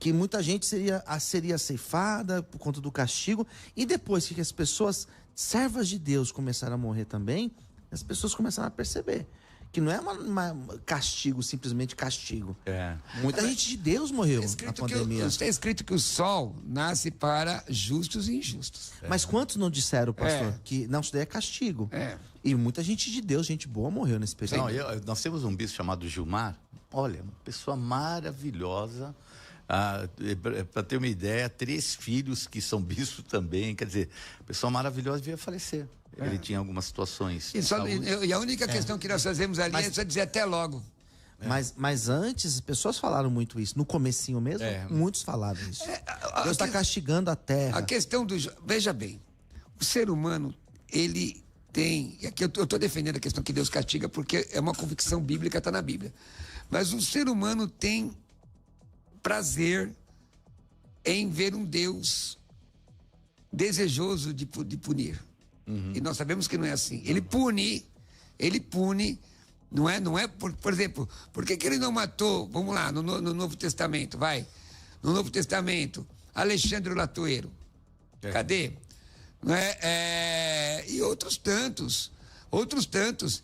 Que muita gente seria ceifada por conta do castigo. E depois que as pessoas, servas de Deus, começaram a morrer também, as pessoas começaram a perceber que não é um castigo, simplesmente castigo. Muita gente de Deus morreu na pandemia. Está escrito que o sol nasce para justos e injustos. Mas quantos não disseram, pastor, que não, isso daí é castigo? E muita gente de Deus, gente boa, morreu nesse período. Nós temos um bispo chamado Gilmar. Olha, uma pessoa maravilhosa. Para ter uma ideia, 3 filhos que são bispos também, quer dizer, pessoa maravilhosa veio a falecer. Ele tinha algumas situações. E a única questão que nós fazemos ali é só dizer até logo. Mas antes, as pessoas falaram muito isso. No comecinho mesmo, muitos falaram isso. Deus está castigando a terra. A questão do... Veja bem, o ser humano, ele tem... E aqui eu estou defendendo a questão que Deus castiga, porque é uma convicção bíblica, está na Bíblia. Mas o ser humano tem prazer em ver um Deus desejoso de punir. E nós sabemos que não é assim. Ele pune, não é por exemplo, por que ele não matou, vamos lá, no Novo Testamento, no Novo Testamento, Alexandre o Latoeiro, cadê? Não é? E outros tantos,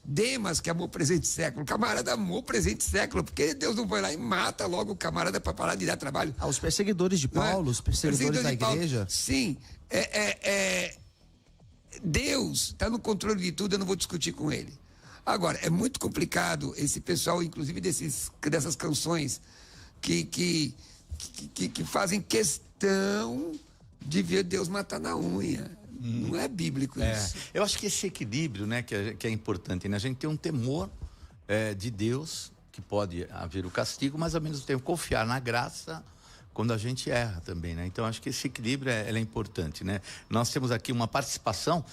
Demas, que amou o presente século, o camarada amou o presente século, porque Deus não vai lá e mata logo o camarada para parar de dar trabalho. Os perseguidores de Paulo, os perseguidores da igreja. Sim, Deus está no controle de tudo, eu não vou discutir com ele. Agora, é muito complicado esse pessoal, inclusive dessas canções que fazem questão de ver Deus matar na unha. Não é bíblico isso. Eu acho que esse equilíbrio, né, que é importante, né? A gente tem um temor de Deus, que pode haver o castigo, mas ao mesmo tempo confiar na graça quando a gente erra também, né? Então acho que esse equilíbrio é importante, né? Nós temos aqui uma participação,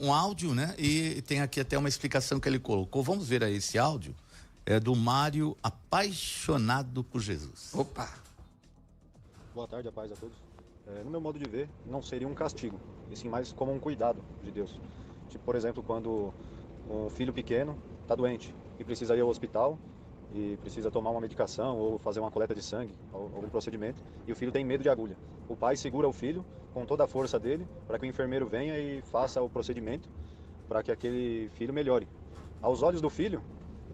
um áudio, né? E tem aqui até uma explicação que ele colocou. Vamos ver aí esse áudio. É do Mário, apaixonado por Jesus. Opa! Boa tarde, a paz a todos. No meu modo de ver, não seria um castigo, e sim mais como um cuidado de Deus. Tipo, por exemplo, quando um filho pequeno está doente e precisa ir ao hospital e precisa tomar uma medicação ou fazer uma coleta de sangue, algum procedimento, e o filho tem medo de agulha. O pai segura o filho com toda a força dele para que o enfermeiro venha e faça o procedimento para que aquele filho melhore. Aos olhos do filho,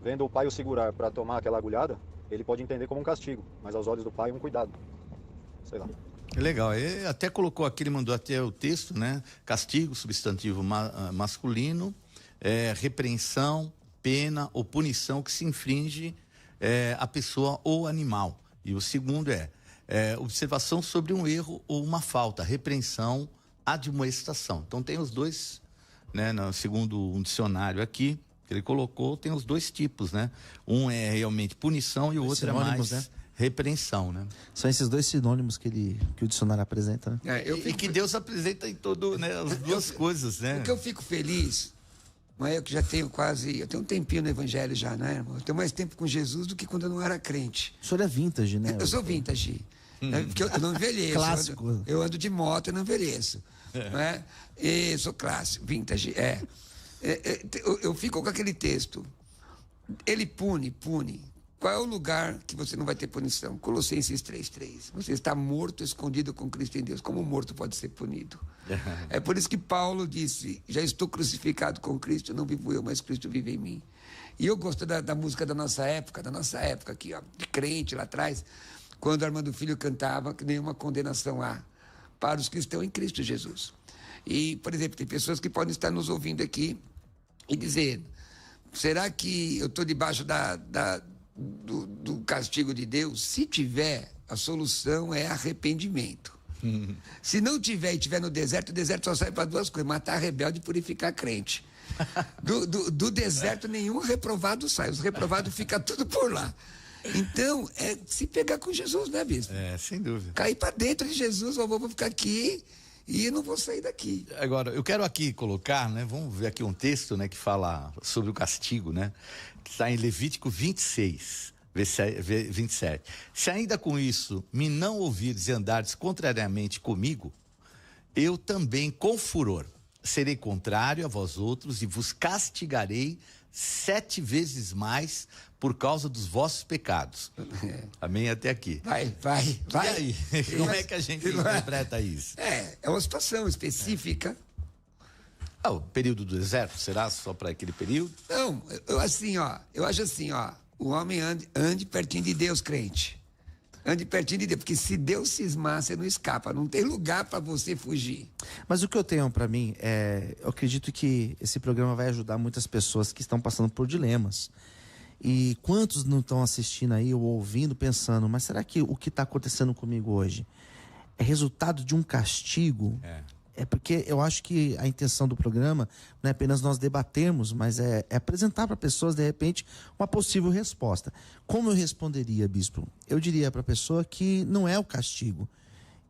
vendo o pai o segurar para tomar aquela agulhada, ele pode entender como um castigo, mas aos olhos do pai um cuidado. Sei lá. Legal, ele até colocou aqui, ele mandou até o texto, né? Castigo, substantivo masculino, repreensão, pena ou punição que se infringe a pessoa ou animal. E o segundo observação sobre um erro ou uma falta, repreensão, admoestação. Então tem os dois, né? Segundo um dicionário aqui, que ele colocou, tem os dois tipos, né? Um é realmente punição e o outro é mais, né, repreensão, né? São esses dois sinônimos que o dicionário apresenta, né? E que Deus apresenta em todo, né, as duas coisas, né? O que eu fico feliz, não é, eu que já tenho eu tenho um tempinho no evangelho já, né, irmão? Eu tenho mais tempo com Jesus do que quando eu não era crente. O senhor é vintage, né? Eu sou vintage. Porque eu não envelheço. Clássico. Eu ando de moto e não envelheço. Né? E sou clássico, vintage. Eu fico com aquele texto. Ele pune. Qual é o lugar que você não vai ter punição? Colossenses 3:3. Você está morto, escondido com Cristo em Deus. Como o morto pode ser punido? É por isso que Paulo disse, já estou crucificado com Cristo, não vivo eu, mas Cristo vive em mim. E eu gosto da música da nossa época aqui, ó, de crente lá atrás, quando Armando Filho cantava que nenhuma condenação há para os que estão em Cristo Jesus. E, por exemplo, tem pessoas que podem estar nos ouvindo aqui e dizer, será que eu estou debaixo do castigo de Deus? Se tiver, a solução é arrependimento. Se não tiver e tiver no deserto, o deserto só serve para duas coisas: matar rebelde e purificar crente. Do deserto nenhum reprovado sai, os reprovados ficam tudo por lá. Então, é se pegar com Jesus, né, bispo? Sem dúvida. Cair para dentro de Jesus, eu vou ficar aqui e não vou sair daqui. Agora, eu quero aqui colocar, né, vamos ver aqui um texto, né, que fala sobre o castigo, né, que está em Levítico 26, 27. Se ainda com isso me não ouvires e andares contrariamente comigo, eu também com furor serei contrário a vós outros e vos castigarei 7 vezes mais por causa dos vossos pecados. Amém? Até aqui. Vai. E aí? Como é que a gente interpreta isso? É uma situação específica. O período do deserto, será só para aquele período? Não, eu acho assim, o homem ande pertinho de Deus, crente. Ande pertinho de Deus, porque se Deus cismar, você não escapa, não tem lugar para você fugir. Mas o que eu tenho para mim eu acredito que esse programa vai ajudar muitas pessoas que estão passando por dilemas. E quantos não estão assistindo aí ou ouvindo, pensando, mas será que o que está acontecendo comigo hoje é resultado de um castigo? É porque eu acho que a intenção do programa não é apenas nós debatermos, mas é apresentar para pessoas, de repente, uma possível resposta. Como eu responderia, bispo? Eu diria para a pessoa que não é o castigo.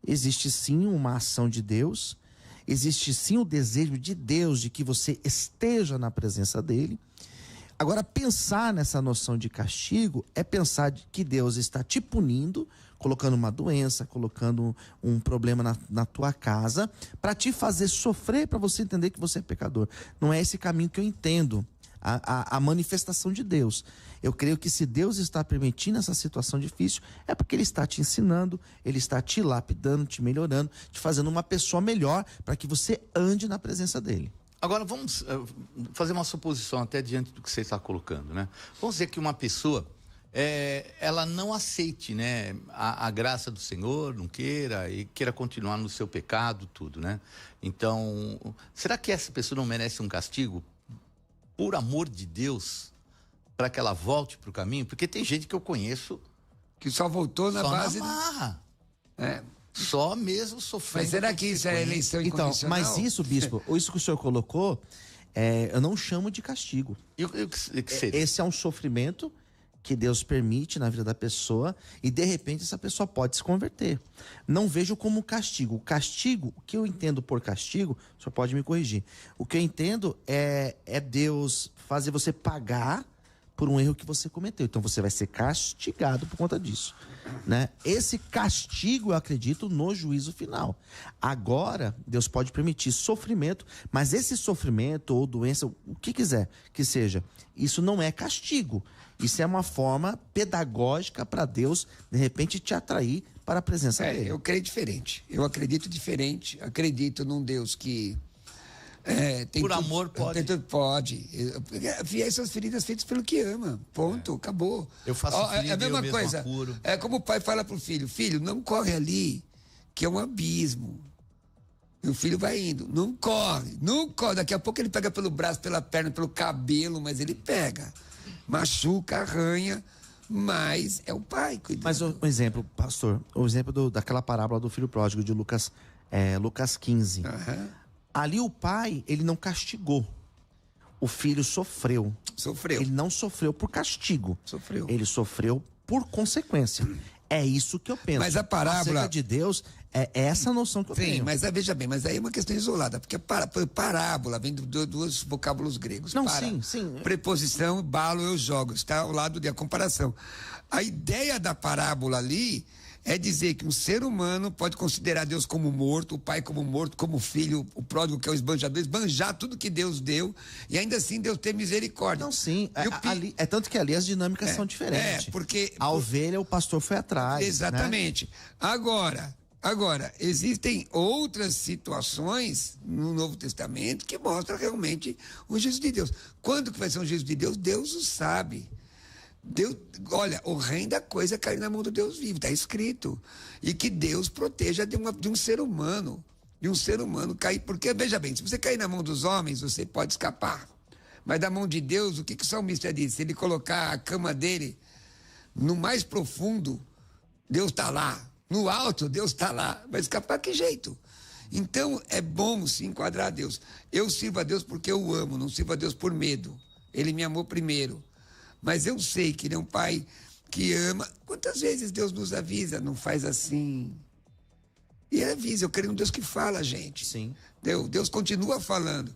Existe sim uma ação de Deus, existe sim o desejo de Deus de que você esteja na presença dele. Agora, pensar nessa noção de castigo é pensar que Deus está te punindo, colocando uma doença, colocando um problema na tua casa, para te fazer sofrer, para você entender que você é pecador. Não é esse caminho que eu entendo, a manifestação de Deus. Eu creio que se Deus está permitindo essa situação difícil, é porque Ele está te ensinando, Ele está te lapidando, te melhorando, te fazendo uma pessoa melhor, para que você ande na presença dEle. Agora, vamos fazer uma suposição até diante do que você está colocando, né? Vamos dizer que uma pessoa, ela não aceite, né, a graça do Senhor, não queira, e queira continuar no seu pecado, tudo, né? Então, será que essa pessoa não merece um castigo por amor de Deus, para que ela volte para o caminho? Porque tem gente que eu conheço que só voltou na base... na marra. Só mesmo sofrendo. Mas será que isso é eleição incondicional? Mas isso, bispo, isso que o senhor colocou, eu não chamo de castigo. E o que seria? Esse é um sofrimento que Deus permite na vida da pessoa e, de repente, essa pessoa pode se converter. Não vejo como castigo. O castigo, o que eu entendo por castigo, o senhor pode me corrigir. O que eu entendo é Deus fazer você pagar por um erro que você cometeu. Então, você vai ser castigado por conta disso, né? Esse castigo, eu acredito, no juízo final. Agora, Deus pode permitir sofrimento, mas esse sofrimento ou doença, o que quiser que seja, isso não é castigo. Isso é uma forma pedagógica para Deus, de repente, te atrair para a presença dele. Eu creio diferente. Eu acredito diferente. Acredito num Deus que... tem por amor pode. Pode. Fiéis são as feridas feitas pelo que ama. Ponto. Acabou. Eu faço ferida, é a mesma coisa. Apuro. É como o pai fala pro filho: filho, não corre ali, que é um abismo. E o filho vai indo. Não corre. Daqui a pouco ele pega pelo braço, pela perna, pelo cabelo, mas ele pega. Machuca, arranha, mas é o pai cuidando. Mas um exemplo, pastor, o exemplo daquela parábola do filho pródigo de Lucas 15. Ali o pai, ele não castigou. o filho sofreu. Sofreu. Ele não sofreu por castigo. Sofreu. Ele sofreu por consequência. É isso que eu penso. Mas a parábola... Acerca de Deus, é essa noção que eu tenho. Sim, mas veja bem, mas aí é uma questão isolada, porque parábola vem de dois vocábulos gregos. Não, sim. Preposição, balo, eu jogo. Está ao lado da comparação. A ideia da parábola ali é dizer que um ser humano pode considerar Deus como morto, o pai como morto, como filho, o pródigo que é o esbanjador, esbanjar tudo que Deus deu, e ainda assim Deus ter misericórdia. Não, sim. É tanto que ali as dinâmicas são diferentes. A ovelha, o pastor foi atrás. Exatamente. Né? Agora, existem outras situações no Novo Testamento que mostram realmente o juízo de Deus. Quando que vai ser um juízo de Deus? Deus o sabe. Deus, olha, horrenda coisa é cair na mão do Deus vivo, está escrito. E que Deus proteja de um ser humano. De um ser humano cair. Porque, veja bem, se você cair na mão dos homens, você pode escapar. Mas da mão de Deus, o que o salmista disse? Se ele colocar a cama dele no mais profundo, Deus está lá. No alto, Deus está lá. Vai escapar que jeito? Então, é bom se enquadrar a Deus. Eu sirvo a Deus porque eu o amo, não sirvo a Deus por medo. Ele me amou primeiro. Mas eu sei que ele é um pai que ama. Quantas vezes Deus nos avisa, não faz assim? E ele avisa, eu creio num Deus que fala, gente. Sim. Deus continua falando.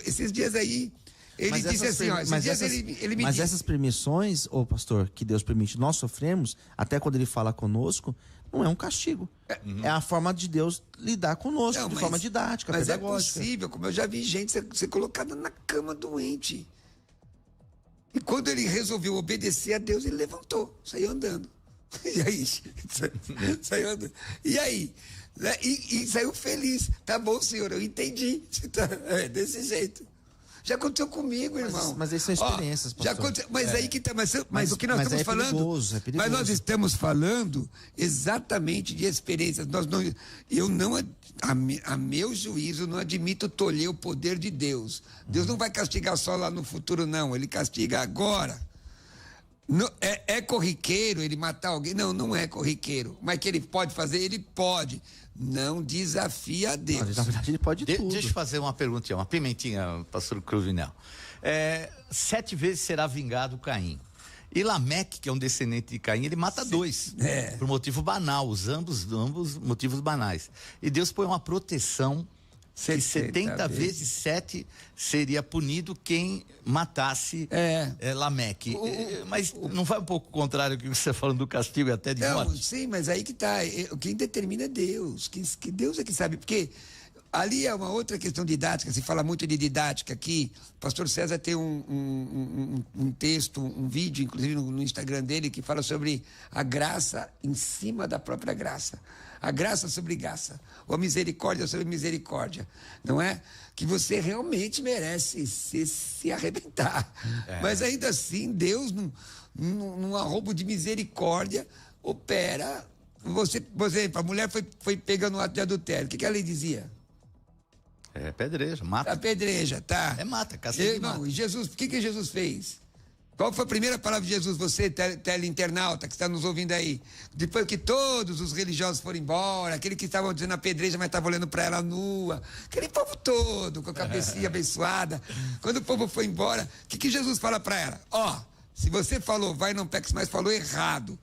Esses dias aí, ele disse assim, ó, ele me disse... essas permissões, pastor, que Deus permite, nós sofremos, até quando ele fala conosco, não é um castigo. É a forma de Deus lidar conosco, de forma didática, pedagógica. É possível, como eu já vi gente ser colocada na cama doente. E quando ele resolveu obedecer a Deus, ele levantou, saiu andando. E aí? Saiu andando. E aí? E saiu feliz. Tá bom, senhor, eu entendi. É desse jeito. Já aconteceu comigo, irmão. Mas essas são experiências, pastor. Já aconteceu, aí que tá. Mas o que nós estamos falando. Perigoso, é perigoso. Mas nós estamos falando exatamente de experiências. A meu juízo, não admito tolher o poder de Deus. Deus não vai castigar só lá no futuro, não. Ele castiga agora. É corriqueiro ele matar alguém? Não, não é corriqueiro. Mas que ele pode fazer? Ele pode. Não desafia a Deus. Na verdade, ele pode tudo. Deixa eu fazer uma perguntinha, uma pimentinha, pastor Cruvinel. 7 vezes será vingado Caim. E Lameque, que é um descendente de Caim, ele mata 2. Por motivo banal, ambos motivos banais. E Deus põe uma proteção que 70 vezes 7 seria punido quem matasse Lameque. Mas não vai um pouco contrário do que você está falando do castigo e até de morte? Sim, mas aí que está. Quem determina é Deus. Que Deus é que sabe. Porque ali é uma outra questão didática, se fala muito de didática aqui. O pastor César tem um texto, um vídeo, inclusive no Instagram dele, que fala sobre a graça em cima da própria graça. A graça sobre graça, ou a misericórdia sobre misericórdia, não é? Que você realmente merece se arrebentar. Mas ainda assim, Deus, num arrobo de misericórdia, opera. Por exemplo, a mulher foi pegando um ato de adultério. O que a lei dizia? Pedreja, mata. Apedreja, tá? Mata, castiga e mata. E Jesus, o que Jesus fez? Qual foi a primeira palavra de Jesus, você, teleinternauta, que está nos ouvindo aí? Depois que todos os religiosos foram embora, aquele que estavam dizendo apedreja, mas estavam olhando para ela nua, aquele povo todo, com a cabecinha abençoada. Quando o povo foi embora, o que Jesus fala para ela? Se você falou, vai, não peques, mas falou errado.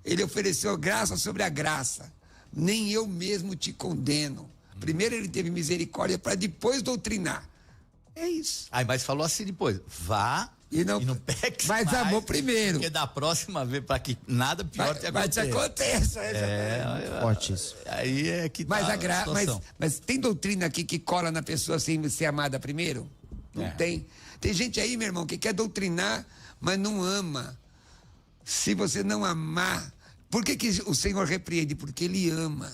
Ele ofereceu graça sobre a graça. Nem eu mesmo te condeno. Primeiro ele teve misericórdia para depois doutrinar. É isso. Mas falou assim depois, vá e não peque mais. Mas amor primeiro. Porque da próxima vez, para que nada pior te aconteça. Forte isso. Aí é que mas tem doutrina aqui que cola na pessoa sem ser amada primeiro? Não tem. Tem gente aí, meu irmão, que quer doutrinar, mas não ama. Se você não amar, por que o Senhor repreende? Porque Ele ama.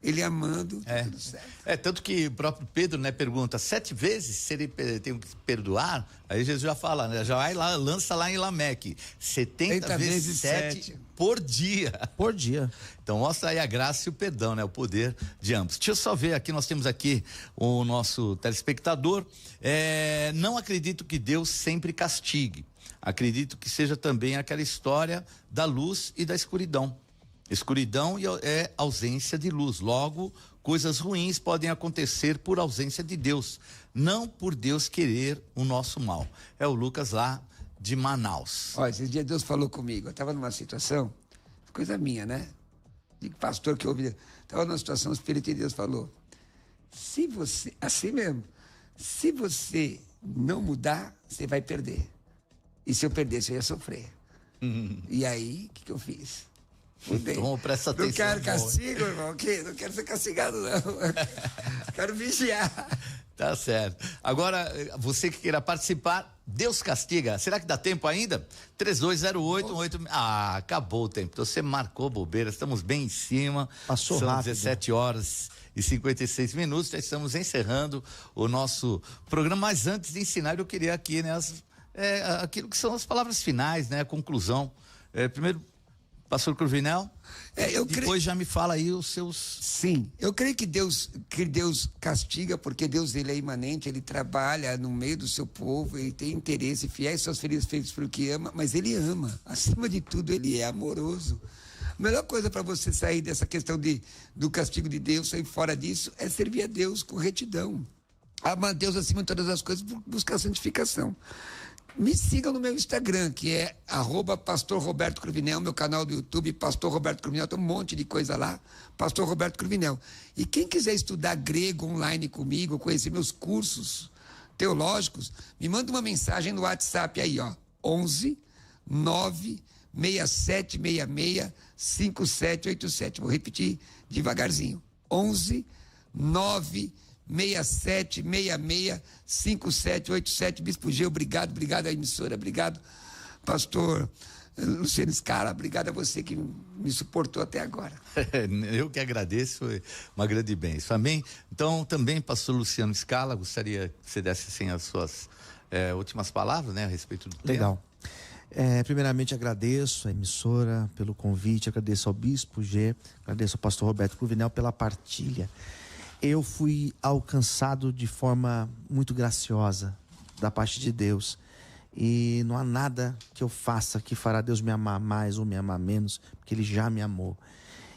Ele amando, tudo certo. Tanto que o próprio Pedro, pergunta 7 vezes se ele tem que perdoar. Aí Jesus já fala, já vai lá, lança lá em Lameque, 70 vezes 7 por dia. Por dia. Então mostra aí a graça e o perdão, o poder de ambos. Deixa eu só ver aqui, nós temos aqui o nosso telespectador. Não acredito que Deus sempre castigue. Acredito que seja também aquela história da luz e da escuridão. Escuridão é ausência de luz. Logo, coisas ruins podem acontecer por ausência de Deus, não por Deus querer o nosso mal. É o Lucas lá de Manaus. Olha, esses dias Deus falou comigo. Eu estava numa situação, coisa minha, né? De pastor que ouve. Estava numa situação, o Espírito de Deus falou: se você, assim mesmo, se você não mudar, você vai perder. E se eu perder, você ia sofrer. E aí, o que eu fiz? Mudei. Então, presta atenção. Não quero castigo, irmão. Não quero ser castigado, não. Quero vigiar. Tá certo. Agora, você que queira participar, Deus castiga. Será que dá tempo ainda? 3208-18... Ah, acabou o tempo. Então, você marcou bobeira. Estamos bem em cima. Passou São rápido. 17 horas e 56 minutos. Já estamos encerrando o nosso programa. Mas antes de ensinar, eu queria aqui, né, aquilo que são as palavras finais, né? A conclusão. Primeiro, pastor Cruvinel, depois já me fala aí os seus... Sim, eu creio que Deus castiga, porque Deus, ele é imanente, ele trabalha no meio do seu povo, ele tem interesse, fiéis são os filhos feitos pelo que ama, mas ele ama, acima de tudo ele é amoroso. A melhor coisa para você sair dessa questão do castigo de Deus, sair fora disso, é servir a Deus com retidão. Amar a Deus acima de todas as coisas, buscar santificação. Me sigam no meu Instagram, que é @Pastor Roberto Cruvinel, meu canal do YouTube, Pastor Roberto Cruvinel, tem um monte de coisa lá, Pastor Roberto Cruvinel. E quem quiser estudar grego online comigo, conhecer meus cursos teológicos, me manda uma mensagem no WhatsApp aí, ó, 11 96766 5787. Vou repetir devagarzinho, 11 967665787. Bispo G, obrigado à emissora, obrigado, pastor Luciano Scala, obrigado a você que me suportou até agora. Eu que agradeço, foi uma grande bênção, amém? Então, também, pastor Luciano Scala, gostaria que você desse assim as suas últimas palavras, né, a respeito do Legal. Primeiramente, agradeço a emissora pelo convite, agradeço ao Bispo G, agradeço ao pastor Roberto Cruvinel pela partilha. Eu fui alcançado de forma muito graciosa da parte de Deus. E não há nada que eu faça que fará Deus me amar mais ou me amar menos, porque Ele já me amou.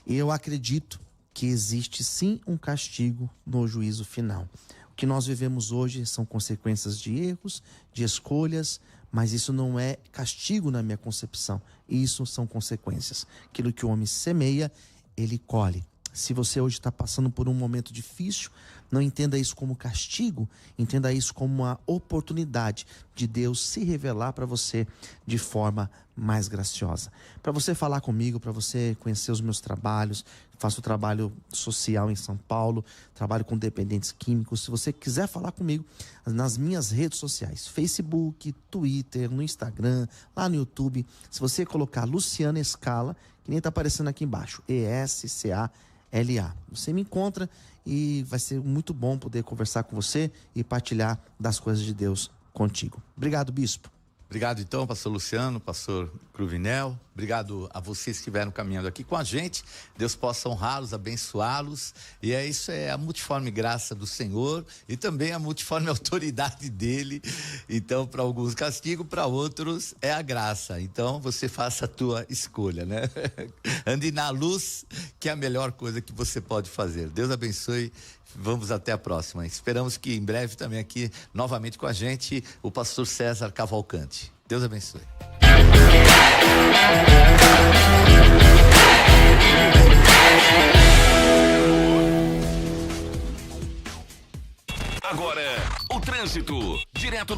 E eu acredito que existe sim um castigo no juízo final. O que nós vivemos hoje são consequências de erros, de escolhas, mas isso não é castigo na minha concepção. Isso são consequências. Aquilo que o homem semeia, ele colhe. Se você hoje está passando por um momento difícil, não entenda isso como castigo, entenda isso como uma oportunidade de Deus se revelar para você de forma mais graciosa. Para você falar comigo, para você conhecer os meus trabalhos, faço trabalho social em São Paulo, trabalho com dependentes químicos. Se você quiser falar comigo, nas minhas redes sociais, Facebook, Twitter, no Instagram, lá no YouTube, se você colocar Luciano Scala, que nem está aparecendo aqui embaixo, ESCALA, você me encontra e vai ser muito bom poder conversar com você e partilhar das coisas de Deus contigo. Obrigado, Bispo. Obrigado então, pastor Luciano, pastor Cruvinel, obrigado a vocês que estiveram caminhando aqui com a gente. Deus possa honrá-los, abençoá-los, e isso é a multiforme graça do Senhor e também a multiforme autoridade dele. Então, para alguns castigo, para outros é a graça. Então, você faça a tua escolha, né? Ande na luz, que é a melhor coisa que você pode fazer. Deus abençoe. Vamos até a próxima. Esperamos que em breve também aqui, novamente com a gente, o pastor César Cavalcante. Deus abençoe. Agora, o trânsito, direto da